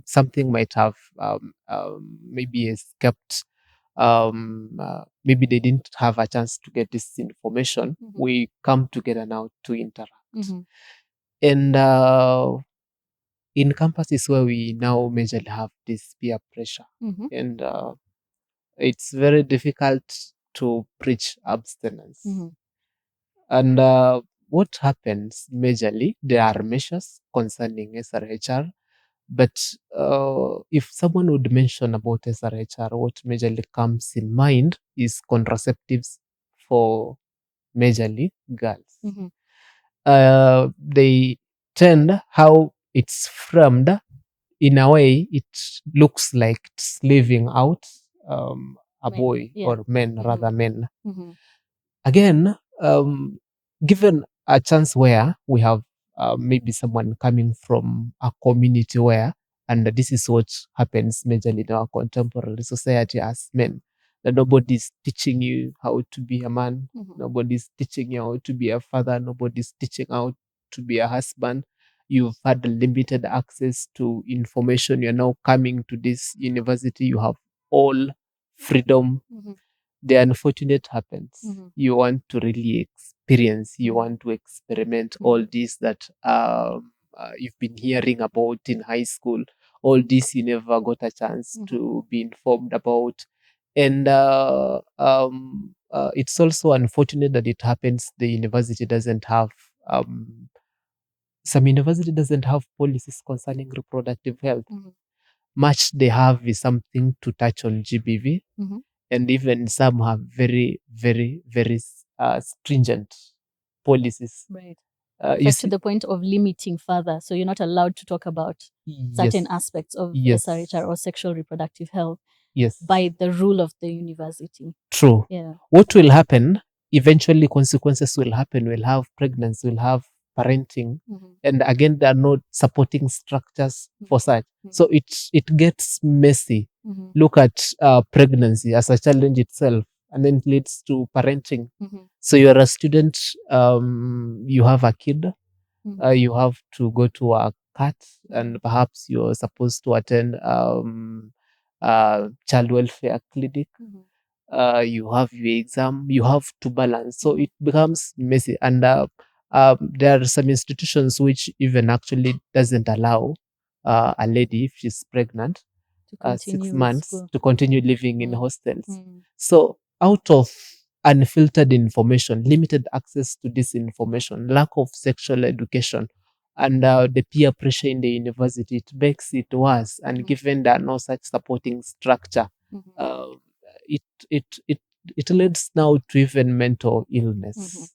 something might have maybe escaped. Maybe they didn't have a chance to get this information. We come together now to interact. And in campuses where we now majorly have this peer pressure, and it's very difficult to preach abstinence. And what happens majorly, there are measures concerning SRHR, but if someone would mention about SRHR, what majorly comes in mind is contraceptives for majorly girls. They tend, how it's framed, in a way, it looks like it's leaving out a boy or men, rather men. Again, given a chance where we have maybe someone coming from a community where, and this is what happens majorly in our contemporary society as men, that nobody's teaching you how to be a man, nobody's teaching you how to be a father, nobody's teaching how to be a husband. You've had limited access to information. You're now coming to this university, you have all freedom. The unfortunate happens. You want to really experience, you want to experiment all this that you've been hearing about in high school. All this you never got a chance to be informed about. And it's also unfortunate that it happens. The university doesn't have some university doesn't have policies concerning reproductive health. Much they have is something to touch on GBV, and even some have very, very, very stringent policies. Right. In fact, to the point of limiting further. So you're not allowed to talk about certain aspects of SRHR or sexual reproductive health by the rule of the university. True. Yeah. What will happen, eventually consequences will happen. We'll have pregnancy, we'll have parenting. And again, there are no supporting structures for such. So it gets messy. Look at pregnancy as a challenge itself, and then it leads to parenting. So you're a student, you have a kid, you have to go to a cat, and perhaps you're supposed to attend child welfare clinic. You have your exam, you have to balance. So it becomes messy. And there are some institutions which even actually doesn't allow a lady, if she's pregnant, to continue 6 with months school. to continue living in hostels. Mm. So out of unfiltered information, limited access to this information, lack of sexual education, and the peer pressure in the university, it makes it worse. And given that no such supporting structure, it it it it leads now to even mental illness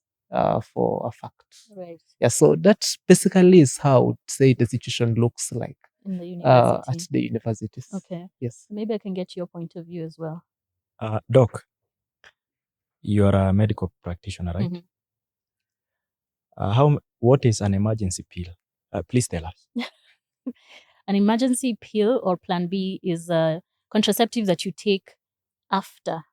for a fact. Right. Yeah, so that basically is how I would say the situation looks like In the university. at the universities. Okay. Yes. Maybe I can get your point of view as well. Doc, you're a medical practitioner, right? What is an emergency pill? Please tell us. An emergency pill or Plan B is a contraceptive that you take after,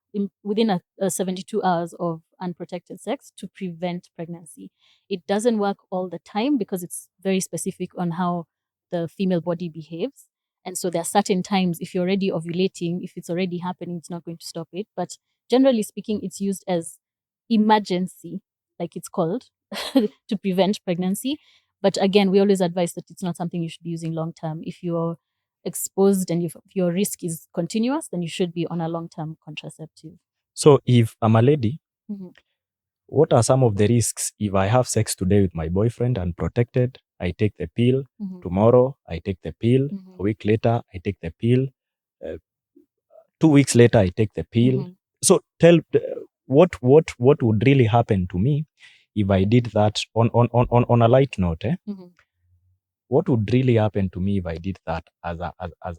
within 72 hours of unprotected sex to prevent pregnancy. It doesn't work all the time because it's very specific on how the female body behaves. And so there are certain times, if you're already ovulating, if it's already happening, it's not going to stop it. But generally speaking, it's used as emergency, like it's called, to prevent pregnancy. But again, we always advise that it's not something you should be using long term. If you're exposed and if your risk is continuous, then you should be on a long-term contraceptive. So if I'm a lady, what are some of the risks if I have sex today with my boyfriend unprotected? I take the pill. Tomorrow, I take the pill. A week later, I take the pill. 2 weeks later, I take the pill. So tell what would really happen to me if I did that on a light note? What would really happen to me if I did that as a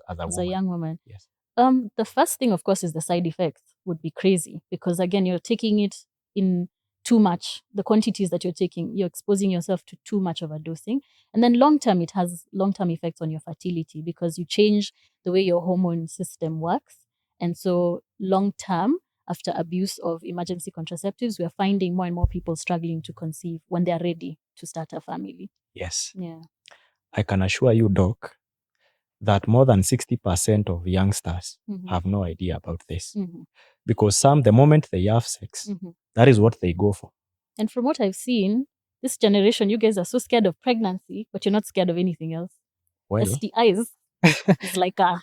woman? A young woman? Yes. The first thing, of course, is the side effects would be crazy because, again, you're taking it in too much. The quantities that you're taking, you're exposing yourself to too much of a dosing. And then long-term, it has long-term effects on your fertility because you change the way your hormone system works. And so long-term, after abuse of emergency contraceptives, we are finding more and more people struggling to conceive when they're ready to start a family. Yes. Yeah. I can assure you, Doc, that more than 60% of youngsters have no idea about this. Because the moment they have sex, that is what they go for. And from what I've seen, this generation, you guys are so scared of pregnancy, but you're not scared of anything else. Well, STIs is like a...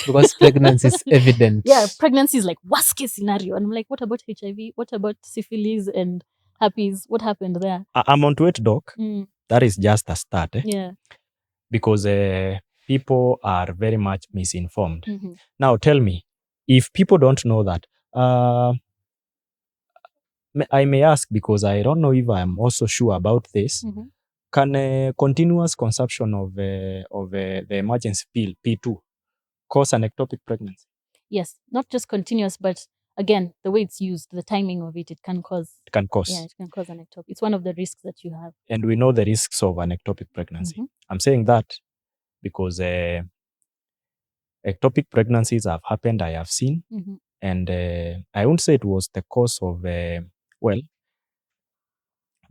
because pregnancy is evident. Yeah, pregnancy is like worst case scenario. And I'm like, what about HIV? What about syphilis and herpes? What happened there? I'm onto it, Doc. That is just a start. Yeah. Because people are very much misinformed. Now tell me, if people don't know that, I may ask because I don't know if I'm also sure about this. Can continuous consumption of the emergency pill P2 cause an ectopic pregnancy? Yes, not just continuous, but again, the way it's used, the timing of it, it can cause. Yeah, it can cause an ectopic. It's one of the risks that you have. And we know the risks of an ectopic pregnancy. I'm saying that because ectopic pregnancies have happened, I have seen. And I won't say it was the cause of, well,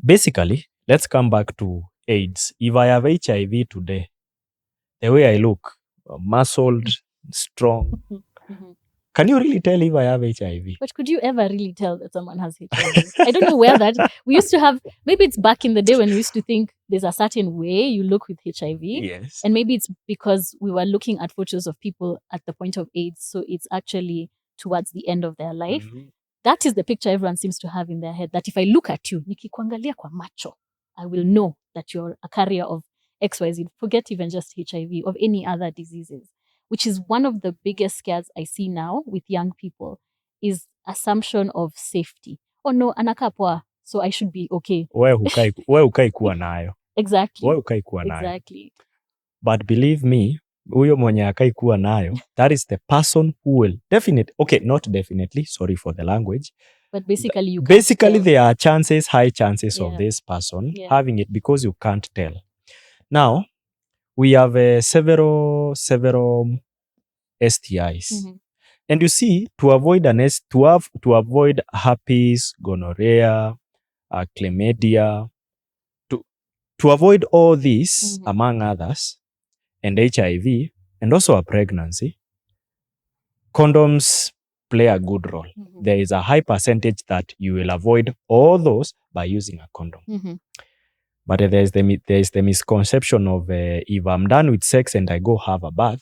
basically, let's come back to AIDS. If I have HIV today, the way I look, muscled, strong, can you really tell if I have HIV? But could you ever really tell that someone has HIV? I don't know where that... We used to have... Maybe it's back in the day when we used to think there's a certain way you look with HIV. Yes. And maybe it's because we were looking at photos of people at the point of AIDS. So it's actually towards the end of their life. That is the picture everyone seems to have in their head. That if I look at you, nikikuangalia kwa macho, I will know that you're a carrier of XYZ. Forget even just HIV, of any other diseases. Which is one of the biggest scares I see now with young people, is assumption of safety. Oh no, anakaa poa, so I should be okay. Wewe ukai kuwa nayo. Exactly. Wewe ukai kuwa nayo. Exactly. But believe me, huyo mwenye akai kuwa nayo, that is the person who will not definitely, sorry for the language. But basically there are high chances of this person having it because you can't tell. Now, we have several STIs. And you see, to avoid herpes, gonorrhea, chlamydia, to avoid all these, among others, and HIV, and also a pregnancy, condoms play a good role. There is a high percentage that you will avoid all those by using a condom. But there is the misconception of if I'm done with sex and I go have a bath,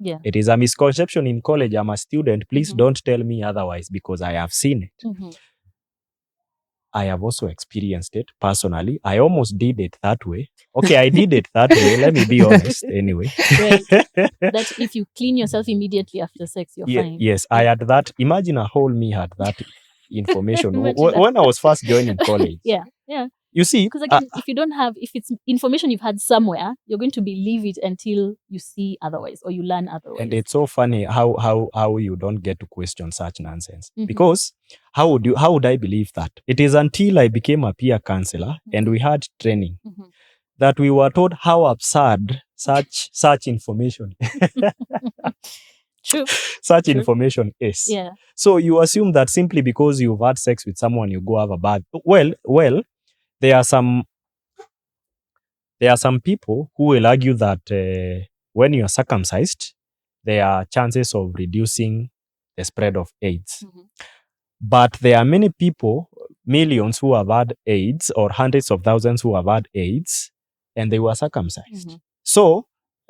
Yeah. It is a misconception in college. I'm a student. Please Mhm. don't tell me otherwise because I have seen it. Mhm. I have also experienced it personally. I almost did it that way. Okay, I did it that way. Let me be honest anyway. Right. That if you clean yourself immediately after sex, you're fine. Yes, I had that. Imagine a whole me had that information Imagine that. when I was first joining college. Yeah. You see, Because again, if it's information you've had somewhere, you're going to believe it until you see otherwise or you learn otherwise. and it's so funny how you don't get to question such nonsense. Mhm. Because how would I believe that? It is until I became a peer counselor and we had training Mhm. that we were told how absurd such information True. such True. information is. Yeah. So you assume that simply because you've had sex with someone, you go have a bath. Well, there are some people who will argue that when you are circumcised, there are chances of reducing the spread of AIDS. Mhm. But there are many people, millions who have had AIDS or hundreds of thousands who have had AIDS and they were circumcised. Mhm. So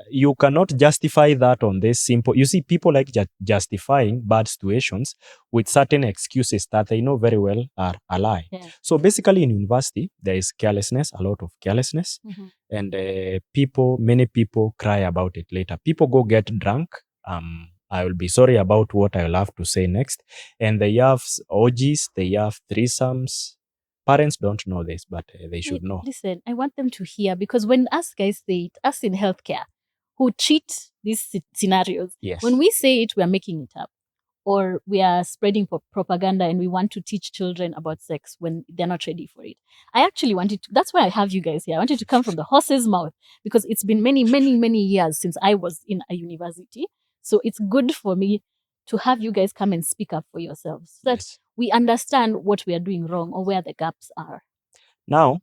you cannot justify that on this simple. You see, people like justifying bad situations with certain excuses that they know very well are a lie. Yeah. So basically, in university, there is carelessness, a lot of carelessness, Mhm. and many people cry about it later. People go get drunk. I will be sorry about what I will have to say next. And they have orgies, they have threesomes. Parents don't know this, but they should know. Listen, I want them to hear because when us guys say it, us in healthcare, who treat these scenarios, Yes. when we say it, we are making it up. Or we are spreading propaganda and we want to teach children about sex when they're not ready for it. I actually wanted to, that's why I have you guys here. I wanted to come from the horse's mouth because it's been many, many, many years since I was in a university. So it's good for me to have you guys come and speak up for yourselves so that Yes. we understand what we are doing wrong or where the gaps are. Now,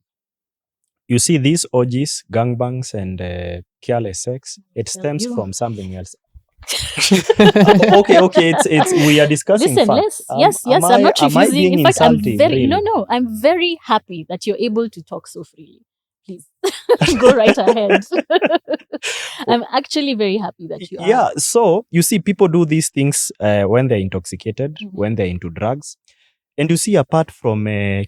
you see these orgies, gangbangs, and careless sex, it stems from something else. Okay, it's we are discussing Listen, facts. yes, I'm not am I refusing. being In fact, I'm insulting, very really? no, I'm very happy that you're able to talk so freely. Please go right ahead. I'm actually very happy that you are. Yeah, so you see, people do these things when they're intoxicated, Mhm. when they're into drugs. And you see, apart from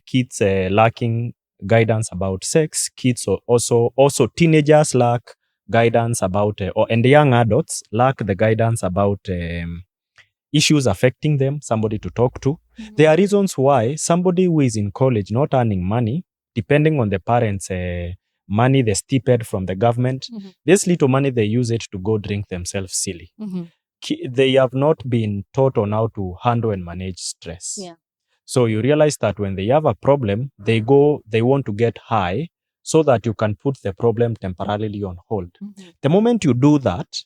kids lacking guidance about sex, kids also teenagers lack guidance about, and young adults lack the guidance about issues affecting them, somebody to talk to. Mhm. There are reasons why somebody who is in college not earning money, depending on the parents' money, the stipend from the government, Mhm. this little money they use it to go drink themselves silly. Mhm. They have not been taught on how to handle and manage stress. Yeah. So you realize that when they have a problem, they want to get high so that you can put the problem temporarily on hold. Mhm. The moment you do that,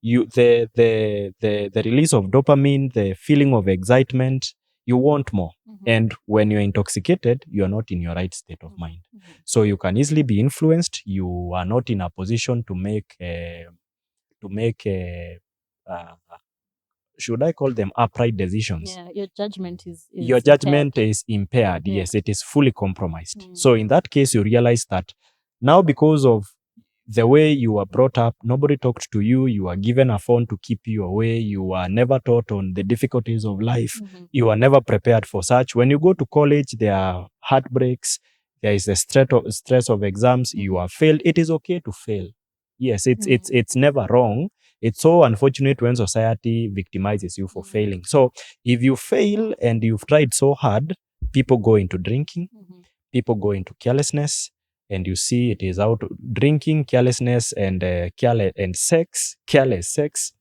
the release of dopamine, the feeling of excitement, you want more. Mhm. And when you're intoxicated, you are not in your right state of mind. Mhm. So you can easily be influenced. You are not in a position to make should I call them upright decisions? Yeah, your judgment is Your impaired. judgment is impaired. Yeah. Yes, it is fully compromised. Mm. So in that case, you realize that now because of the way you were brought up, nobody talked to you, you were given a phone to keep you away, you were never taught on the difficulties of life, Mhm. you were never prepared for such. When you go to college, there are heartbreaks, there is the stress of exams, you are failed. It is okay to fail. Yes, it's never wrong. It's so unfortunate when society victimizes you for failing. So if you fail and you've tried so hard, people go into drinking, people go into carelessness, and you see it is out drinking, carelessness, and sex. Careless sex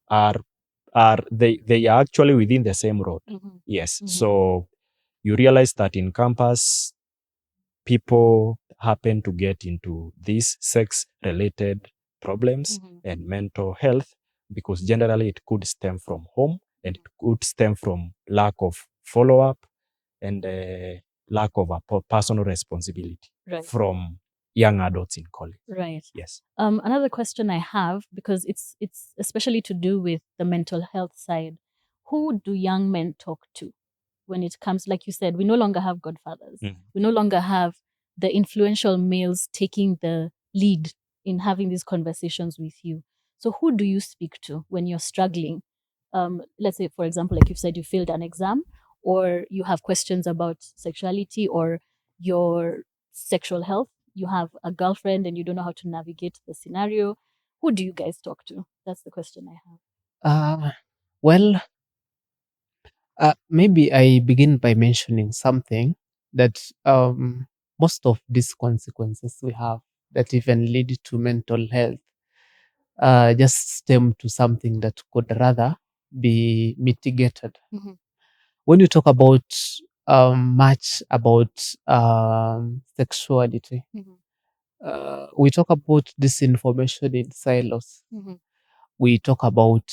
are they are actually within the same road. Yes. So you realize that in campus, people happen to get into these sex related problems and mental health because generally it could stem from home and it could stem from lack of follow up and lack of a personal responsibility from young adults in college. Right. Yes. Another question I have, because it's especially to do with the mental health side. Who do young men talk to when it comes, like you said, we no longer have godfathers. We no longer have the influential males taking the lead in having these conversations with you. So who do you speak to when you're struggling? Let's say, for example, like you said, you failed an exam, or you have questions about sexuality or your sexual health. You have a girlfriend and you don't know how to navigate the scenario. Who do you guys talk to? That's the question I have. Well, maybe I begin by mentioning something that most of these consequences we have that even lead to mental health just stem to something that could rather be mitigated. Mhm. When you talk about much about sexuality, Mhm. we talk about disinformation in silos. Mhm. We talk about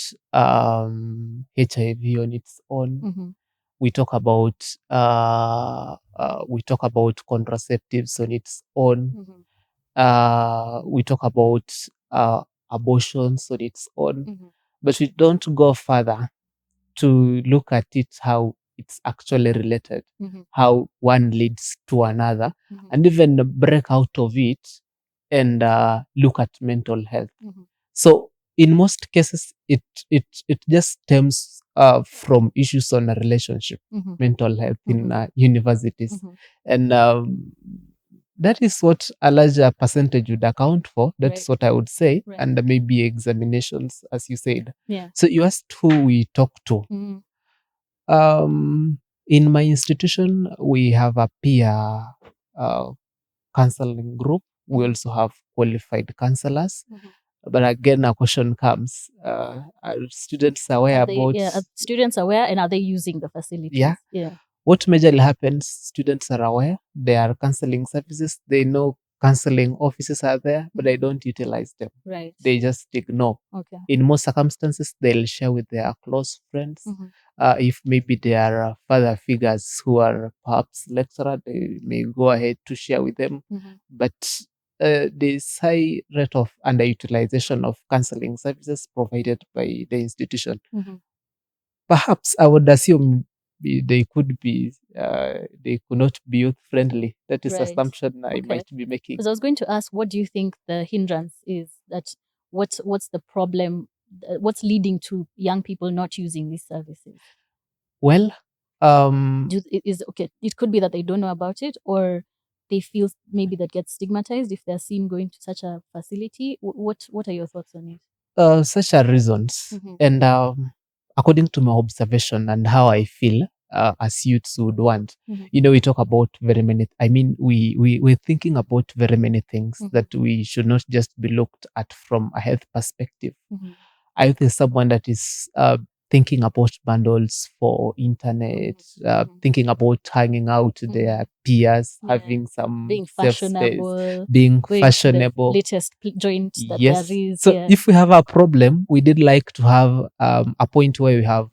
HIV on its own. Mhm. We talk about contraceptives on its own. Mhm. We talk about uh, abortions on its own, Mhm. but we don't go further to look at it how it's actually related, Mhm. how one leads to another, Mhm. and even break out of it and look at mental health. Mhm. So in most cases, it just stems from issues on a relationship, Mhm. mental health in Mhm. universities, Mhm. and that is what a larger percentage would account for. That's Right. what I would say, Right. and maybe examinations, as you said. Yeah. So you asked who we talk to. Mhm. In my institution, we have a peer uh, counseling group. We Mhm. also have qualified counselors. Mhm. But again, a question comes: are students aware Are they, about? are students aware, and are they using the facilities? Yeah. Yeah. What majorly happens? Students are aware. There are counseling services. They know counseling offices are there, but they don't utilize them. Right. They just ignore. Okay. In most circumstances, they'll share with their close friends. Mhm. If maybe there are father figures who are perhaps lecturer, they may go ahead to share with them. Mhm. But there's high rate of underutilization of counseling services provided by the institution. Mhm. Perhaps I would assume they could be, they could not be youth friendly. That is Right. assumption I Okay. might be making. Because I was going to ask, what do you think the hindrance is? That what's the problem? What's leading to young people not using these services? Well, Okay, it could be that they don't know about it, or they feel maybe that gets stigmatized if they're seen going to such a facility. What are your thoughts on it? such are reasons. Mhm. And according to my observation and how I feel as youths would want, Mhm. we talk about very many, I mean, we're thinking about very many things Mhm. that we should not just be looked at from a health perspective. Mhm. I think someone that is thinking about bundles for internet, thinking about hanging out with their peers, Yeah. having some Being safe space, fashionable, being going to the fashionable. latest joint that Yes. there is. So Yeah. if we have a problem, we did like to have a point where we have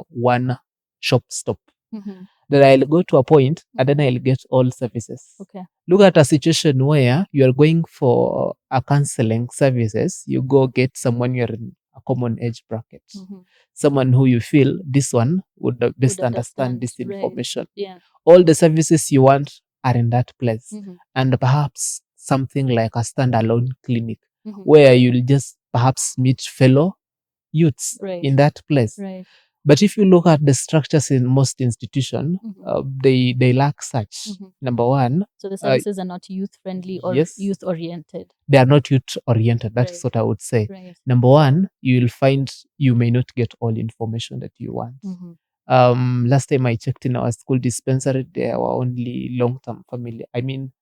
one shop stop. Mhm. Then I'll go to a point and then I'll get all services. Okay. Look at a situation where you are going for a counseling services, you go get someone you're in a common age bracket, Mhm. someone who you feel this one would best Would understand this right. information. Yeah. All the services you want are in that place, Mhm. and perhaps something like a standalone clinic Mhm. where you'll just perhaps meet fellow youths Right. in that place. Right. But if you look at the structures in most institutions, Mhm. they lack such. Mhm. Number one, So the services are not youth friendly or yes, youth oriented. they are not youth oriented. That's Right. what I would say. Right. Number one, you will find you may not get all information that you want. Mhm. Last time I checked in our school dispensary, there were only long-term family. I mean,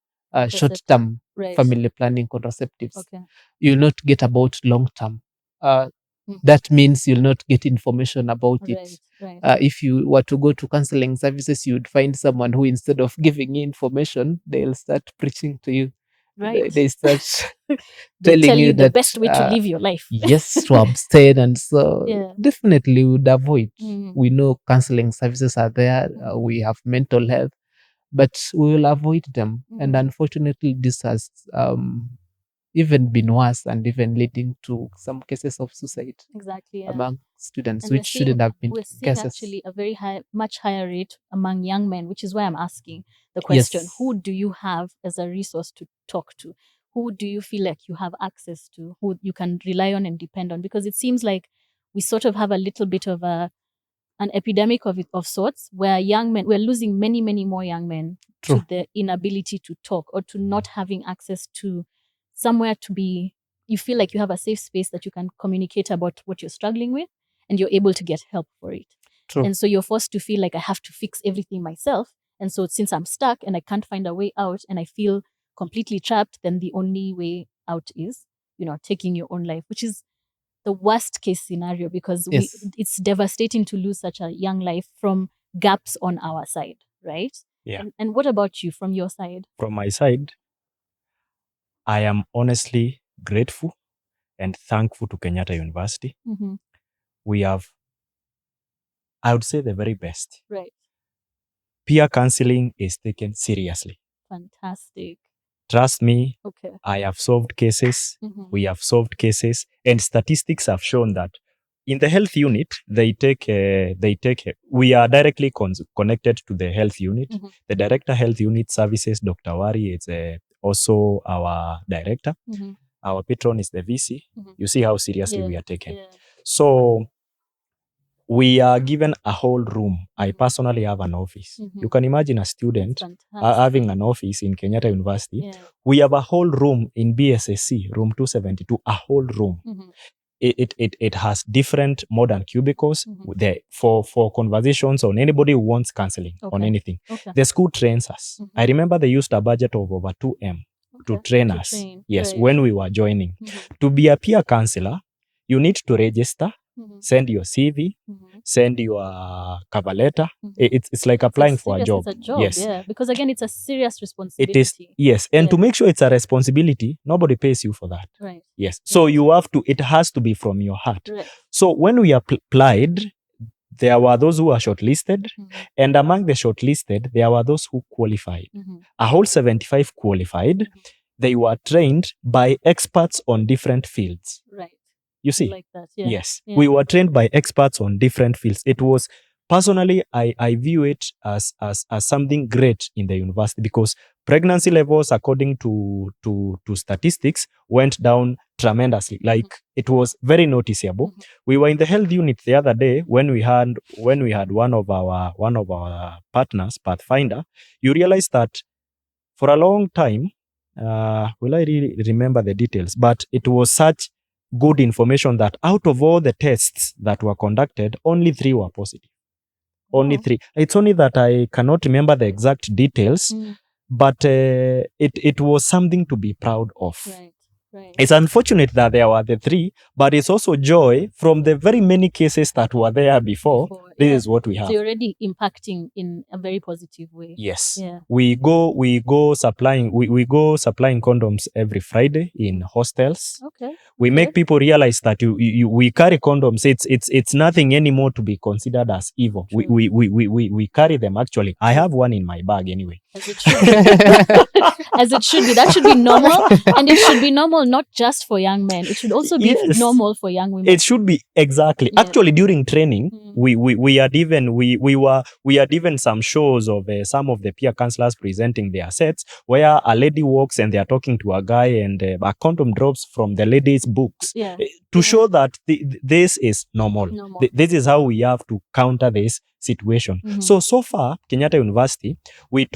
short-term Right. family planning contraceptives. Okay. You'll not get about long-term. Mhm. That means you'll not get information about it. Right. Right. If you were to go to counseling services, you'd find someone who, instead of giving you information, they'll start preaching to you. Right. They start They telling tell you you the that best way to live your life. yes, to abstain, and so Yeah. definitely we would avoid. Mhm. We know counseling services are there. We have mental health, but we will avoid them. And Mhm. unfortunately, this has even been worse and even leading to some cases of suicide Exactly. Yeah. among students, And which shouldn't have been we're seeing cases. actually a much higher rate among young men, which is why I'm asking the question: Yes. who do you have as a resource to talk to? who do you feel like you have access to, who you can rely on and depend on? Because it seems like we sort of have a little bit of an epidemic of sorts, where young men, we're losing many, many more young men True. to the inability to talk, or to not having access to somewhere to be, you feel like you have a safe space that you can communicate about what you're struggling with, and you're able to get help for it. True. And so you're forced to feel like I have to fix everything myself. And so since I'm stuck and I can't find a way out and I feel completely trapped, then the only way out is, taking your own life, which is the worst case scenario, because Yes. it's devastating to lose such a young life from gaps on our side, right? Yeah. And what about you, from your side? From my side, I am honestly grateful and thankful to Kenyatta University. Mm-hmm. We have, I would say, the very best. Right. Peer counseling is taken seriously. Fantastic. Trust me, Okay. I have solved cases. Mm-hmm. We have solved cases, and statistics have shown that in the health unit, we are directly connected to the health unit. Mm-hmm. The director health unit services, Dr. Wari, is also our director. Mm-hmm. Our patron is the VC. Mm-hmm. You see how seriously Yeah, we are taken. yeah. So we are given a whole room. I Mhm. personally have an office. Mhm. You can imagine a student That's fantastic. having an office in Kenyatta University. Yeah. We have a whole room in BSSC, room 272, a whole room. Mhm. It has different modern cubicles Mhm. there for conversations on anybody who wants counseling on Okay. anything. Okay. The school trains us. Mhm. I remember they used a budget of over 2M to Okay. train To us. train. Yes, Right. when we were joining. Mhm. To be a peer counselor, you need to register, Mhm. send your CV, Mhm. send your cover letter. Mhm. It's like applying for a job. It's a job, Yes. yeah. Because again, it's a serious It responsibility. is, yes. And Yeah. to make sure it's a responsibility, nobody pays you for that. Right. Yes. So you have to, it has to be from your heart. Right. So when we applied, there were those who were shortlisted, Mhm. and among the shortlisted, there were those who qualified. Mhm. A whole 75 qualified. Mhm. They were trained by experts on different fields. Right. You see? Like that. Yeah. Yes. Yeah. We were trained by experts on different fields. It was, personally, I view it as something great in the university, because pregnancy levels, according to statistics, went down tremendously. Like, it was very noticeable. Mhm. We were in the health unit the other day when we had one of our partners, Pathfinder. You realize that for a long time, will I really remember the details? But it was such good information that out of all the tests that were conducted, only 3 were positive. Only Wow. 3. It's only that I cannot remember the exact details, Mm. but it was something to be proud of. Right. Right. It's unfortunate that there were the 3, but it's also joy from the very many cases that were there before. This yeah. is what we have. So you're already impacting in a very positive way. Yes. Yeah. We go supplying condoms every Friday in hostels. Okay. We make people realize that we carry condoms. It's nothing anymore to be considered as evil. True. We carry them actually. I have one in my bag anyway. As it should be. As it should be. That should be normal. And it should be normal not just for young men. It should also be Yes. normal for young women. It should be, exactly. Yeah. Actually, during training, Mm. we had even some shows of some of the peer counselors presenting their sets, where a lady walks and they are talking to a guy, and a condom drops from the lady's books, Yeah. to show that this is normal. Normal. This is how we have to counter this situation. Mhm. So far, Kenyatta University, we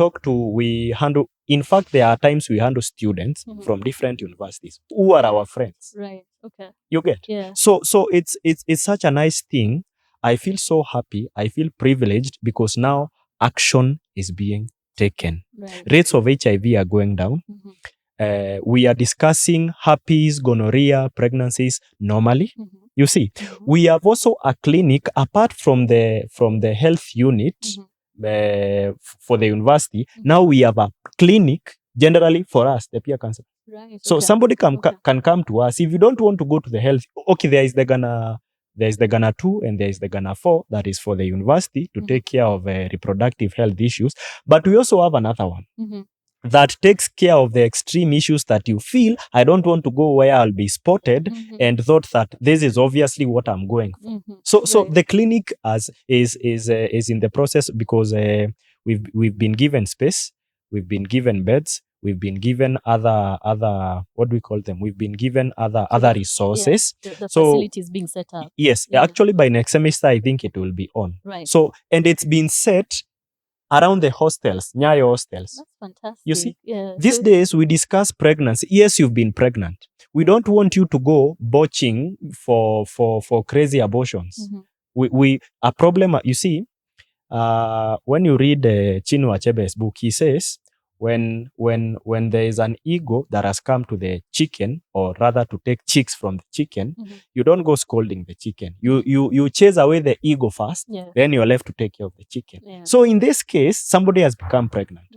handle. In fact, there are times we handle students Mhm. from different universities who are our friends. Right. Okay. You get? Yeah. So it's such a nice thing. I feel so happy. I feel privileged, because now action is being taken. Right. Rates of HIV are going down. Mhm. We are discussing herpes, gonorrhea, pregnancies normally. Mhm. You see, Mhm. we have also a clinic apart from the health unit. Mhm. For the university. Mhm. Now we have a clinic generally for us, the peer counselor. Right. So okay. somebody can come to us. If you don't want to go to the health, okay, there is the Ghana 2 and there is the Ghana 4, that is for the university to Mhm. take care of reproductive health issues. But we also have another one Mhm. that takes care of the extreme issues that you feel, I don't want to go where I'll be spotted, Mhm. and thought that this is obviously what I'm going for. Mhm. So Right. the clinic is in the process, because we've been given space, we've been given beds, We've been given other what do we call them? We've been given other resources. The So facilities being set up. yes, Yeah. actually by next semester I think it will be on. Right. So and it's been set around the hostels, Nyayo hostels. That's fantastic. You see, Yeah. these days we discuss pregnancy. Yes, you've been pregnant. We don't want you to go botching for crazy abortions. We a problem. You see, when you read Chinua Achebe's book, he says when there is an ego that has come to the chicken, or rather to take chicks from the chicken, you don't go scolding the chicken. You chase away the ego first, then you're left to take care of the chicken. So in this case, somebody has become pregnant.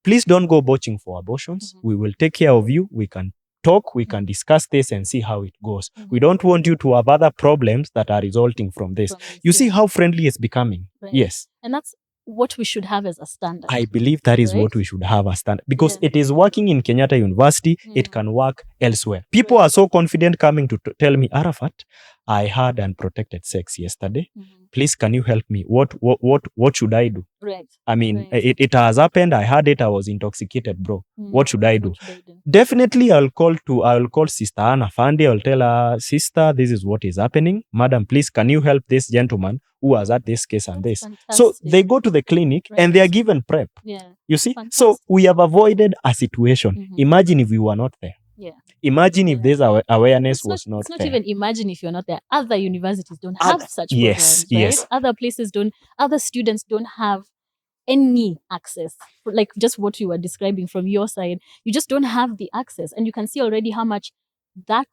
Please don't go botching for abortions. We will take care of you. We can talk, we can discuss this and see how it goes. We don't want you to have other problems that are resulting from this. You see how friendly it's becoming? Right. Yes. And that's what we should have as a standard. I believe that is what we should have as standard, because it is working in Kenyatta University. It can work elsewhere. People are so confident coming to tell me, Arafat, I had unprotected sex yesterday. Please, can you help me? What should I do? Right. I mean, it has happened. I had it. I was intoxicated, bro. What should I do? Definitely, I'll call Sister Anna Fandi. I'll tell her, sister, this is what is happening. Madam, please, can you help this gentleman who has had this case and this? Fantastic. So they go to the clinic and they are given prep. Yeah. You see? So we have avoided a situation. Imagine if we were not there. Yeah. Imagine if this awareness was not there. It's not even imagine if you're not there. Other universities don't have such programs. Yes, right? yes. Other places don't, other students don't have any access. Like just what you were describing from your side, you just don't have the access. And you can see already how much that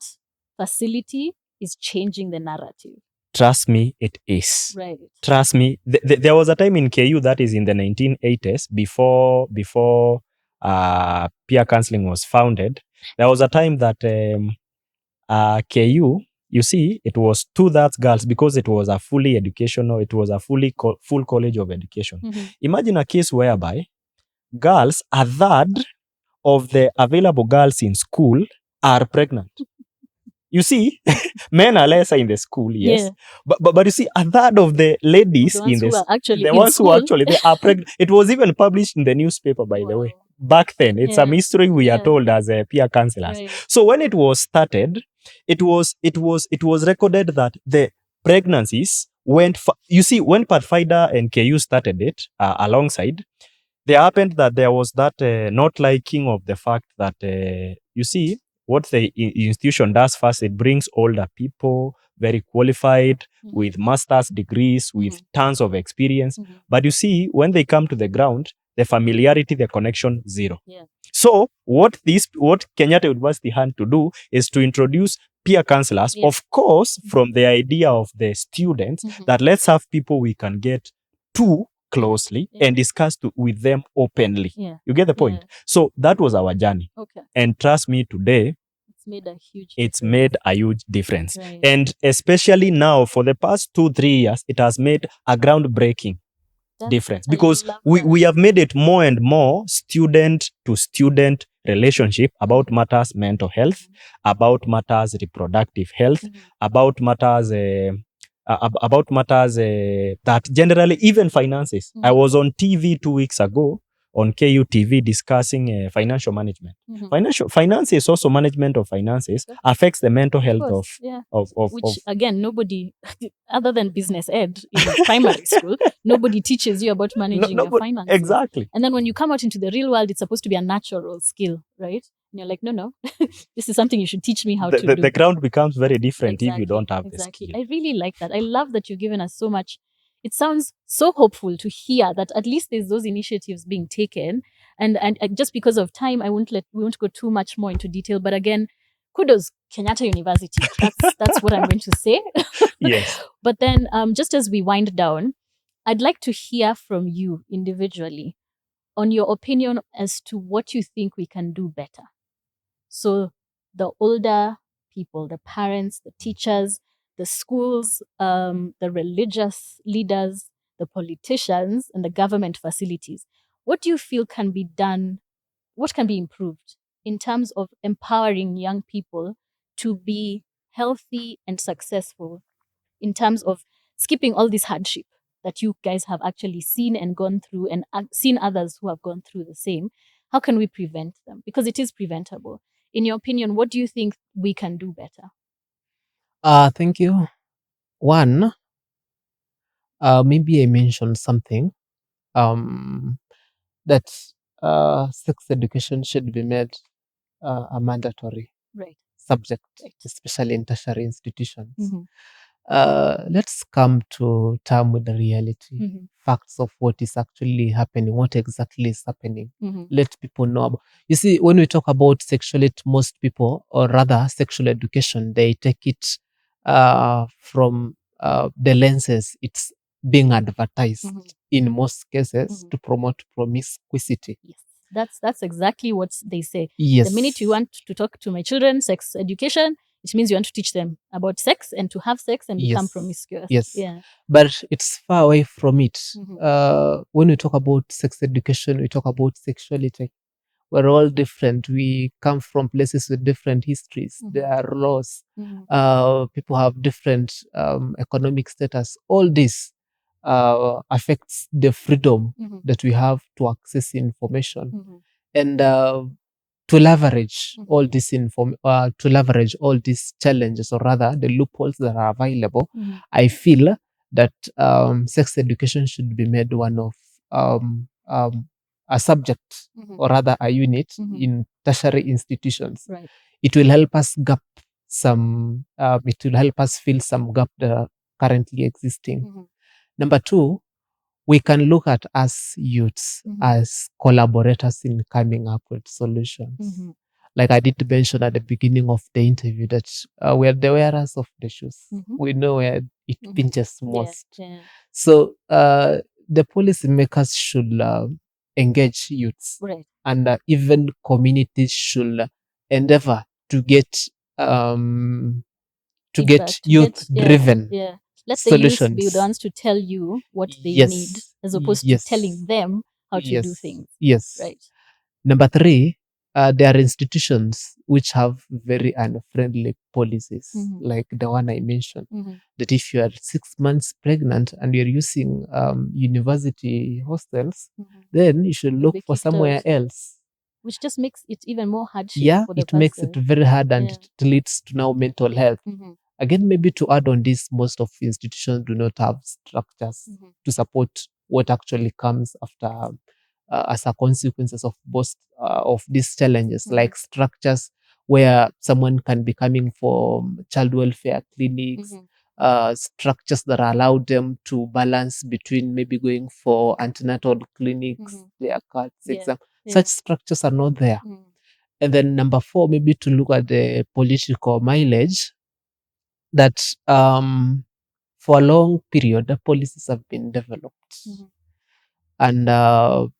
facility is changing the narrative. Trust me, it is. Right. Trust me. There was a time in KU, that is in the 1980s, before peer counseling was founded. There was a time that KU, you see, it was 2/3 girls, because it was a fully educational, it was a full college of education. Imagine a case whereby girls, 1/3 of the available girls in school are pregnant. You see, men are lesser in the school, yes. Yeah. But you see, 1/3 of the ladies in this, the ones who actually they are pregnant. It was even published in the newspaper, by the way. Back then, it's a mystery we are told as peer counselors. Right. So when it was started, it was recorded that the pregnancies went. You see, when Pathfinder and KU started it alongside, there happened that there was that not liking of the fact that you see, what the institution does first, it brings older people, very qualified, with master's degrees, with tons of experience. But you see, when they come to the ground, the familiarity, the connection, zero. Yeah. So what Kenyatta University had to do is to introduce peer counselors, of course, from the idea of the students, that let's have people we can get to closely and discuss with them openly. Yeah. You get the point? Yeah. So that was our journey. Okay. And trust me, today, it's made a huge difference. Right. And especially now, for the past 2-3 years, it has made a groundbreaking difference, because we have made it more and more student to student relationship about matters mental health, about matters reproductive health, about matters that generally, even finances. I was on TV 2 weeks ago on KU TV discussing financial management. Finance is also management of finances, affects the mental health of which again, nobody other than business ed in primary school, nobody teaches you about managing your finances. Exactly. And then when you come out into the real world, it's supposed to be a natural skill, right? And you're like, no, this is something you should teach me how to do. The ground becomes very different if you don't have the skill. I really like that. I love that you've given us so much. It sounds so hopeful to hear that at least there's those initiatives being taken. And just because of time, we won't go too much more into detail. But again, kudos, Kenyatta University. That's what I'm going to say. Yes. But then just as we wind down, I'd like to hear from you individually on your opinion as to what you think we can do better. So the older people, the parents, the teachers, the schools, the religious leaders, the politicians, and the government facilities. What do you feel can be done? What can be improved in terms of empowering young people to be healthy and successful, in terms of skipping all this hardship that you guys have actually seen and gone through, and seen others who have gone through the same? How can we prevent them? Because it is preventable. In your opinion, what do you think we can do better? Thank you. One, maybe I mentioned something that sex education should be made a mandatory Right. subject, Right. especially in tertiary institutions. Mhm. Let's come to term with the reality, Mhm. facts of what is actually happening, what exactly is happening. Mhm. Let people know about. You see, when we talk about sexuality, most people, or rather sexual education, they take it from the lenses it's being advertised Mhm. in most cases Mhm. to promote promiscuity. Yes, that's exactly what they say. Yes. The minute you want to talk to my children sex education, it means you want to teach them about sex and to have sex and become Yes. promiscuous. Yes. Yeah. But it's far away from it. Mhm. When we talk about sex education, we talk about sexuality. We're all different. We come from places with different histories. Mhm. There are laws. Mhm. People have different economic status. All this affects the freedom Mhm. that we have to access information Mhm. and to leverage Mhm. all this to leverage all these challenges, or rather the loopholes that are available. Mhm. I feel that sex education should be made one of a subject, Mhm. or rather a unit Mhm. in tertiary institutions. Right. It will help us gap some. It will help us fill some gap that are currently existing. Mhm. Number two, we can look at us youths Mhm. as collaborators in coming up with solutions. Mhm. Like I did mention at the beginning of the interview that we are the wearers of the shoes. Mhm. We know where it Mhm. pinches Yeah. most. Yeah. So the policymakers should engage youths, Right. and even communities should endeavor to get Feedback, youth-driven yeah. Let the youth be the solutions. ones to tell you what they need, as opposed to telling them how to do things. Yes. Right. Number three, there are institutions which have very unfriendly policies, Mhm. like the one I mentioned. Mhm. That if you are 6 months pregnant and you're using university hostels, Mhm. then you should You'll look be for kicked somewhere out. else. Which just makes it even more hardship Yeah, for the it makes it person. very hard, and Yeah. it leads to now mental health. Mhm. Again, maybe to add on this, most of institutions do not have structures Mhm. to support what actually comes after as a consequences of both of these challenges, Mhm. like structures where someone can be coming from child welfare clinics, Mhm. structures that allow them to balance between maybe going for antenatal clinics, Mhm. their cuts, Yeah. exam. Yeah. Such structures are not there. Mhm. And then number four, maybe to look at the political mileage that for a long period, the policies have been developed. Mhm. And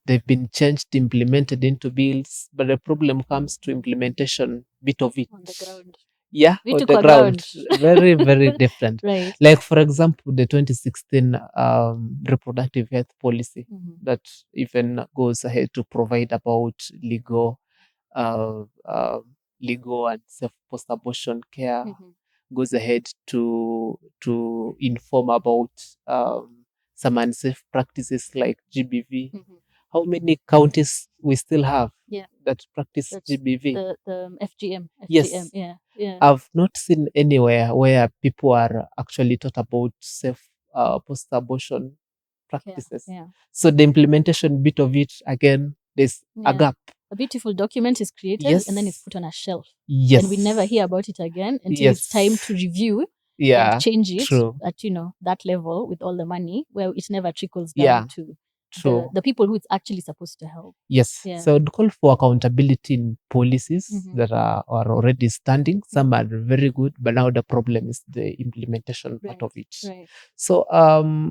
they've been changed, implemented into bills, but the problem comes to implementation bit of it. On the ground. Yeah, Vitu on the kwa ground. ground. Very, very different. Right. Like, for example, the 2016 reproductive health policy Mhm. that even goes ahead to provide about uh, uh, legal and safe post-abortion care, Mhm. goes ahead to inform about some unsafe practices like GBV. Mhm. How many counties we still have Yeah. that practice That's GBV? the FGM. Yes. Yeah. Yeah. I've not seen anywhere where people are actually taught about safe post-abortion practices. Yeah. So the implementation bit of it, again, there's a Yeah. gap. A beautiful document is created Yes. and then it's put on a shelf. Yes. And we never hear about it again until Yes. it's time to review Yeah. and change it True. at that level with all the money, where it never trickles down Yeah. to True. the people who it's actually supposed to help. Yes. Yeah. So I'd call for accountability in policies Mhm. that are already standing. Some are very good, but now the problem is the implementation part of it. Right. So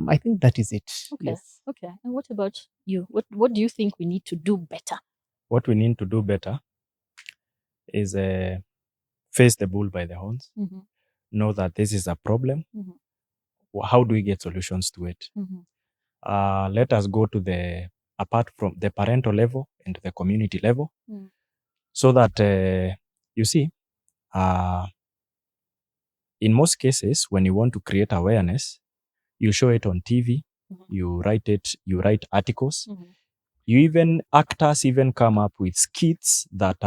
I think that is it. Okay. Yes. Okay. And what about you? What do you think we need to do better? What we need to do better is face the bull by the horns, Mm-hmm. know that this is a problem. Mhm. How do we get solutions to it? Mhm. Let us go to apart from the parental level and the community level, Mm. so that you see, in most cases, when you want to create awareness, you show it on TV, Mhm. you write articles, Mhm. You even actors even come up with skits that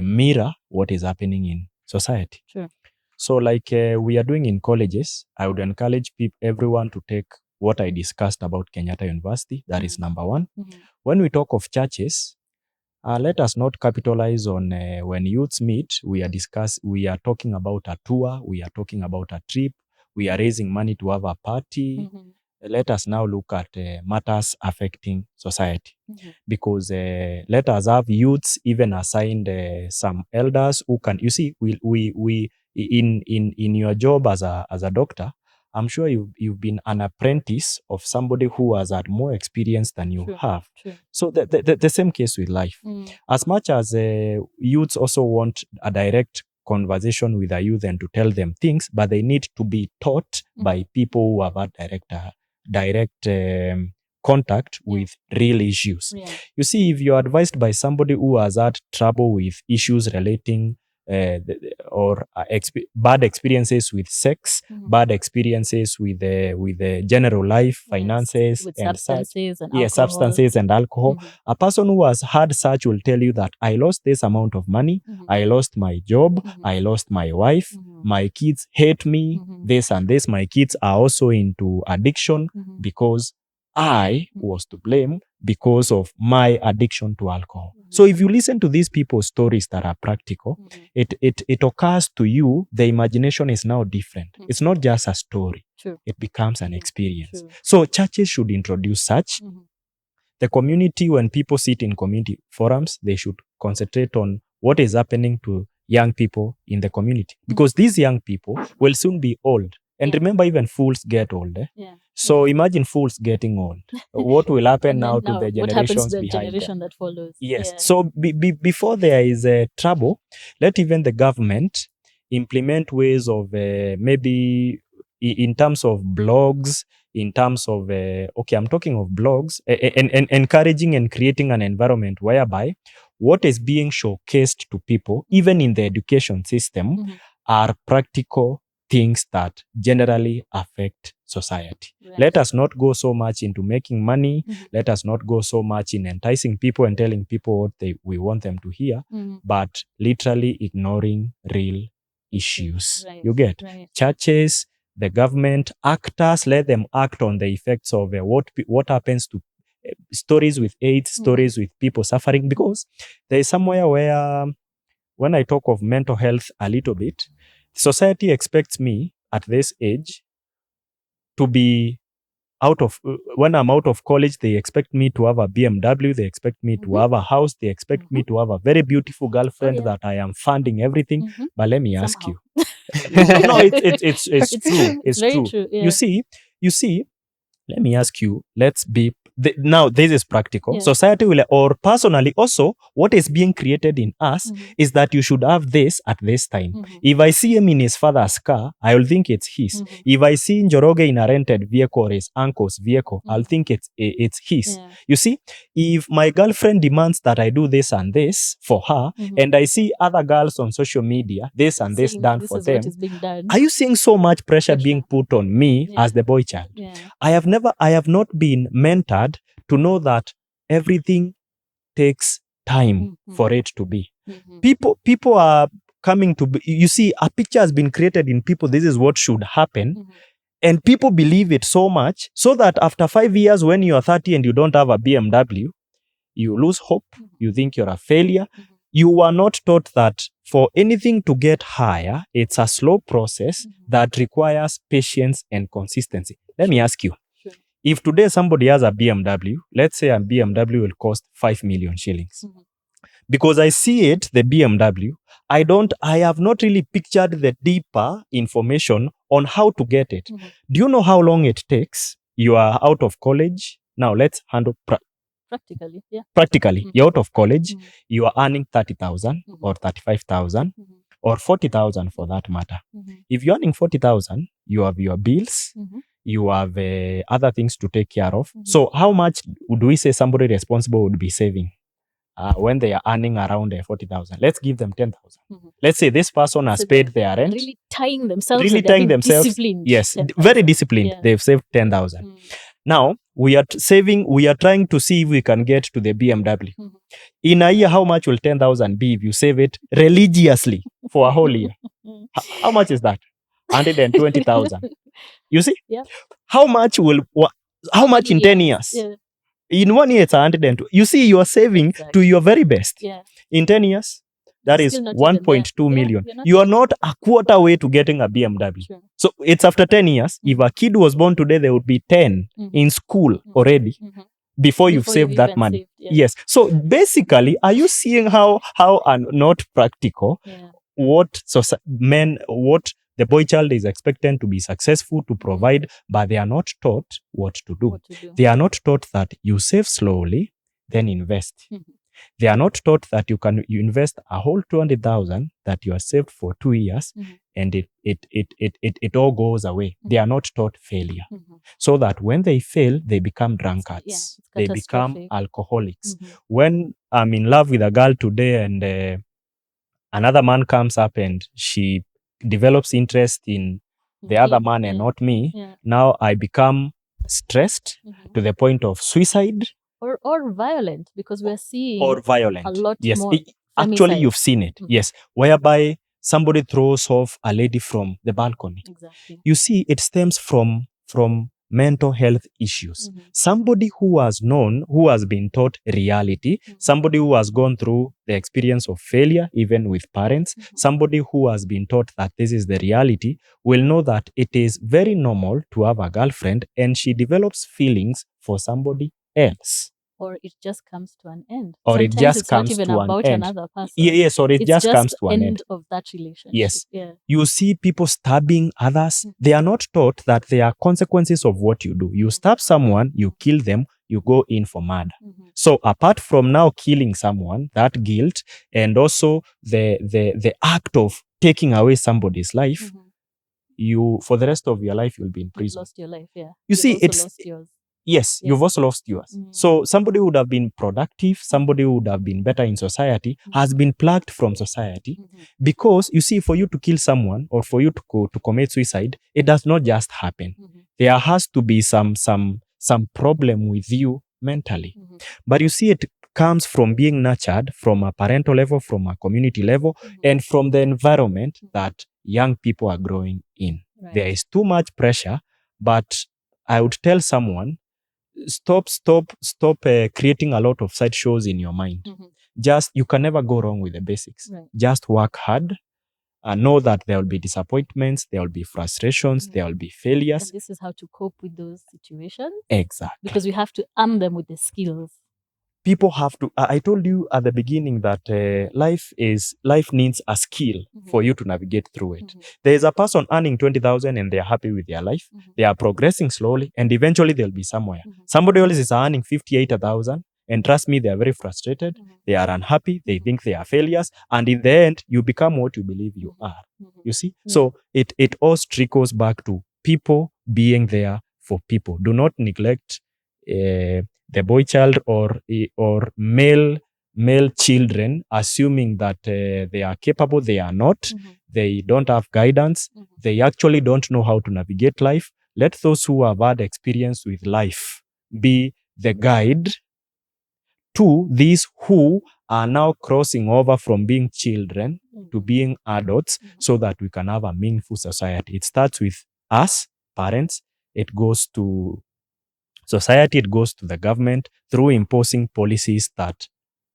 mirror what is happening in society. Sure. So, like we are doing in colleges, I would encourage everyone to take what I discussed about Kenyatta University. That is number one. When we talk of churches, let us not capitalize on when youths meet. We are talking about a tour. We are talking about a trip. We are raising money to have a party. Let us now look at matters affecting society, because let us have youths even assigned some elders who can. You see, we in your job as a doctor, I'm sure you've been an apprentice of somebody who has had more experience than you have. True. So the same case with life. As much as youths also want a direct conversation with a youth and to tell them things, but they need to be taught by people who have had direct contact with real issues. You see, if you're advised by somebody who has had trouble with issues relating bad experiences with sex, bad experiences with general life, finances, with and substances such. and alcohol. Substances and alcohol. A person who has had such will tell you that I lost this amount of money, I lost my job, I lost my wife, my kids hate me, this and this. My kids are also into addiction because I was to blame because of my addiction to alcohol. So if you listen to these people's stories that are practical, it occurs to you, the imagination is now different. It's not just a story. True. It becomes an experience. So churches should introduce such. The community, when people sit in community forums, they should concentrate on what is happening to young people in the community, because these young people will soon be old. And remember, even fools get old. So imagine fools getting old. What will happen now to the generations what happens to the behind generation them? that follows? Yes. So before there is trouble, let even the government implement ways of maybe in terms of blogs, in terms of I'm talking of blogs, and encouraging and creating an environment whereby what is being showcased to people, even in the education system, are practical things that generally affect society. Let us not go so much into making money. Let us not go so much in enticing people and telling people what we want them to hear, but literally ignoring real issues. You get? Churches, the government, actors, let them act on the effects of what happens to stories with AIDS, stories with people suffering, because there is somewhere where when I talk of mental health a little bit, society expects me at this age to be when I'm out of college, they expect me to have a BMW, they expect me to have a house, they expect me to have a very beautiful girlfriend that I am funding everything. But let me ask you. No, it's true. It's very true. true. You see, let me ask you, now this is practical. Society will, or personally also, what is being created in us is that you should have this at this time. If I see him in his father's car, I will think it's his. If I see Njoroge in a rented vehicle or his uncle's vehicle, I'll think it's his. You see, if my girlfriend demands that I do this and this for her, and I see other girls on social media, this and this done for them, are you seeing so much pressure being put on me as the boy child? I have not been mentored to know that everything takes time for it to be. People are coming to be, you see, a picture has been created in people. This is what should happen. And people believe it so much, so that after 5 years, when you are 30 and you don't have a BMW, you lose hope. You think you're a failure. You are not taught that for anything to get higher, it's a slow process that requires patience and consistency. Let me ask you, if today somebody has a BMW, let's say a BMW will cost 5 million shillings. Because I see it, the BMW, I have not really pictured the deeper information on how to get it. Do you know how long it takes? You are out of college. Now let's handle practically. You're out of college. You are earning 30,000 or 35,000 or 40,000 for that matter. If you're earning 40,000, you have your bills. You have other things to take care of. So how much would we say somebody responsible would be saving when they are earning around 40,000? Let's give them 10,000. Let's say this person has paid their rent. Really tying themselves. Really tying themselves. Disciplined. Yes, very disciplined. They've saved 10,000. Now, we are saving, we are trying to see if we can get to the BMW. In a year, how much will 10,000 be if you save it religiously for a whole year? How much is that? 120,000. You see? Yeah. How much how much in 10 years? Yeah. In 1 year, it's 120. You see, you are saving to your very best. Yeah. In 10 years, that You're is still not even 1.2 there. million. Yeah, You are not a quarter way to getting a BMW. Sure. So it's after 10 years. If a kid was born today, there would be 10 in school already before you've saved that money. Yes. So basically, are you seeing how not practical what the boy child is expected to be successful to provide, but they are not taught what to do. They are not taught that you save slowly, then invest. They are not taught that you invest a whole 20,000 that you are saved for 2 years and it all goes away. They are not taught failure. So that when they fail, they become drunkards. They become alcoholics. When I'm in love with a girl today and another man comes up and she develops interest in the other man and not me, now I become stressed to the point of suicide. Or violent, because we're seeing a lot more. Actually, you've seen it. Yes. Whereby somebody throws off a lady from the balcony. Exactly. You see, it stems from mental health issues. Somebody who has been taught reality, somebody who has gone through the experience of failure, even with parents, somebody who has been taught that this is the reality, will know that it is very normal to have a girlfriend and she develops feelings for somebody else. Or it just comes to an end. Or sometimes it just it's comes not even to about an end. Another person. Yes, or it just comes to an end of that relationship. Yes. Yeah. You see people stabbing others. They are not taught that there are consequences of what you do. You stab someone, you kill them, you go in for murder. So apart from now killing someone, that guilt, and also the act of taking away somebody's life, you, for the rest of your life, you'll be in prison. You've lost your life, yeah. You see, it's lost yours. Yes, you've also lost yours. So somebody who would have been productive, somebody who would have been better in society, has been plucked from society. Because you see, for you to kill someone or for you to commit suicide, it does not just happen. There has to be some problem with you mentally. But you see, it comes from being nurtured from a parental level, from a community level, and from the environment that young people are growing in. Right. There is too much pressure, but I would tell someone, stop creating a lot of side shows in your mind. Just, you can never go wrong with the basics. Right. Just work hard and know that there will be disappointments, there will be frustrations, there will be failures. And this is how to cope with those situations. Exactly. Because we have to arm them with the skills. People have to, I told you at the beginning that life needs a skill for you to navigate through it. There is a person earning 20,000 and they are happy with their life. They are progressing slowly and eventually they'll be somewhere. Somebody else is earning 58,000 and trust me, they are very frustrated. They are unhappy. They think they are failures. And in the end, you become what you believe you are. You see? So it all trickles back to people being there for people. Do not neglect the boy child or male children, assuming that they are capable. They are not. They don't have guidance. They actually don't know how to navigate life. Let those who have had experience with life be the guide to these who are now crossing over from being children to being adults, so that we can have a meaningful society. It starts with us, parents. It goes to society, it goes to the government through imposing policies that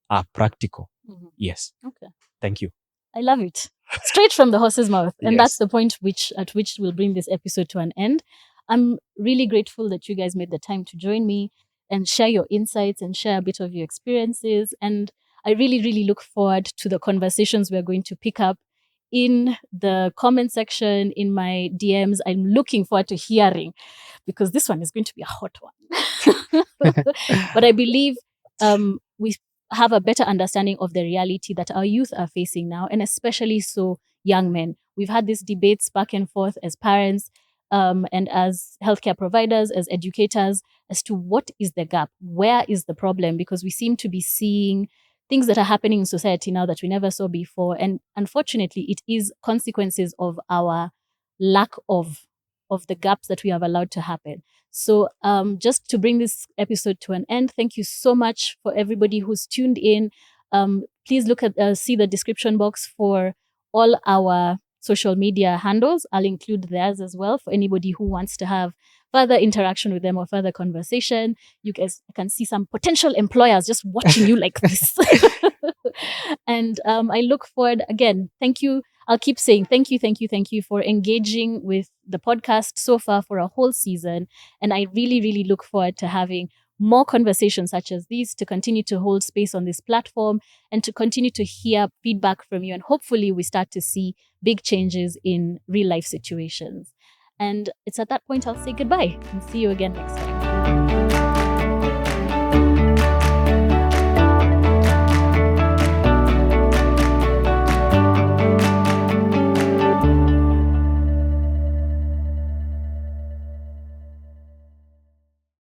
are practical. Yes. Okay. Thank you. I love it. Straight from the horse's mouth. And that's the point at which we'll bring this episode to an end. I'm really grateful that you guys made the time to join me and share your insights and share a bit of your experiences. And I really, really look forward to the conversations we're going to pick up in the comment section, in my DMs. I'm looking forward to hearing, because this one is going to be a hot one. But I believe we have a better understanding of the reality that our youth are facing now, and especially so young men. We've had these debates back and forth as parents and as healthcare providers, as educators, as to what is the gap, where is the problem, because we seem to be seeing things that are happening in society now that we never saw before. And unfortunately, it is consequences of our lack of of the gaps that we have allowed to happen. So just to bring this episode to an end, thank you so much for everybody who's tuned in. Please look at see the description box for all our social media handles. I'll include theirs as well for anybody who wants to have further interaction with them or further conversation. You guys can see some potential employers just watching you like this. And I look forward, again, thank you. I'll keep saying thank you for engaging with the podcast so far for a whole season. And I really, really look forward to having more conversations such as these, to continue to hold space on this platform and to continue to hear feedback from you. And hopefully we start to see big changes in real life situations. And it's at that point I'll say goodbye and see you again next time.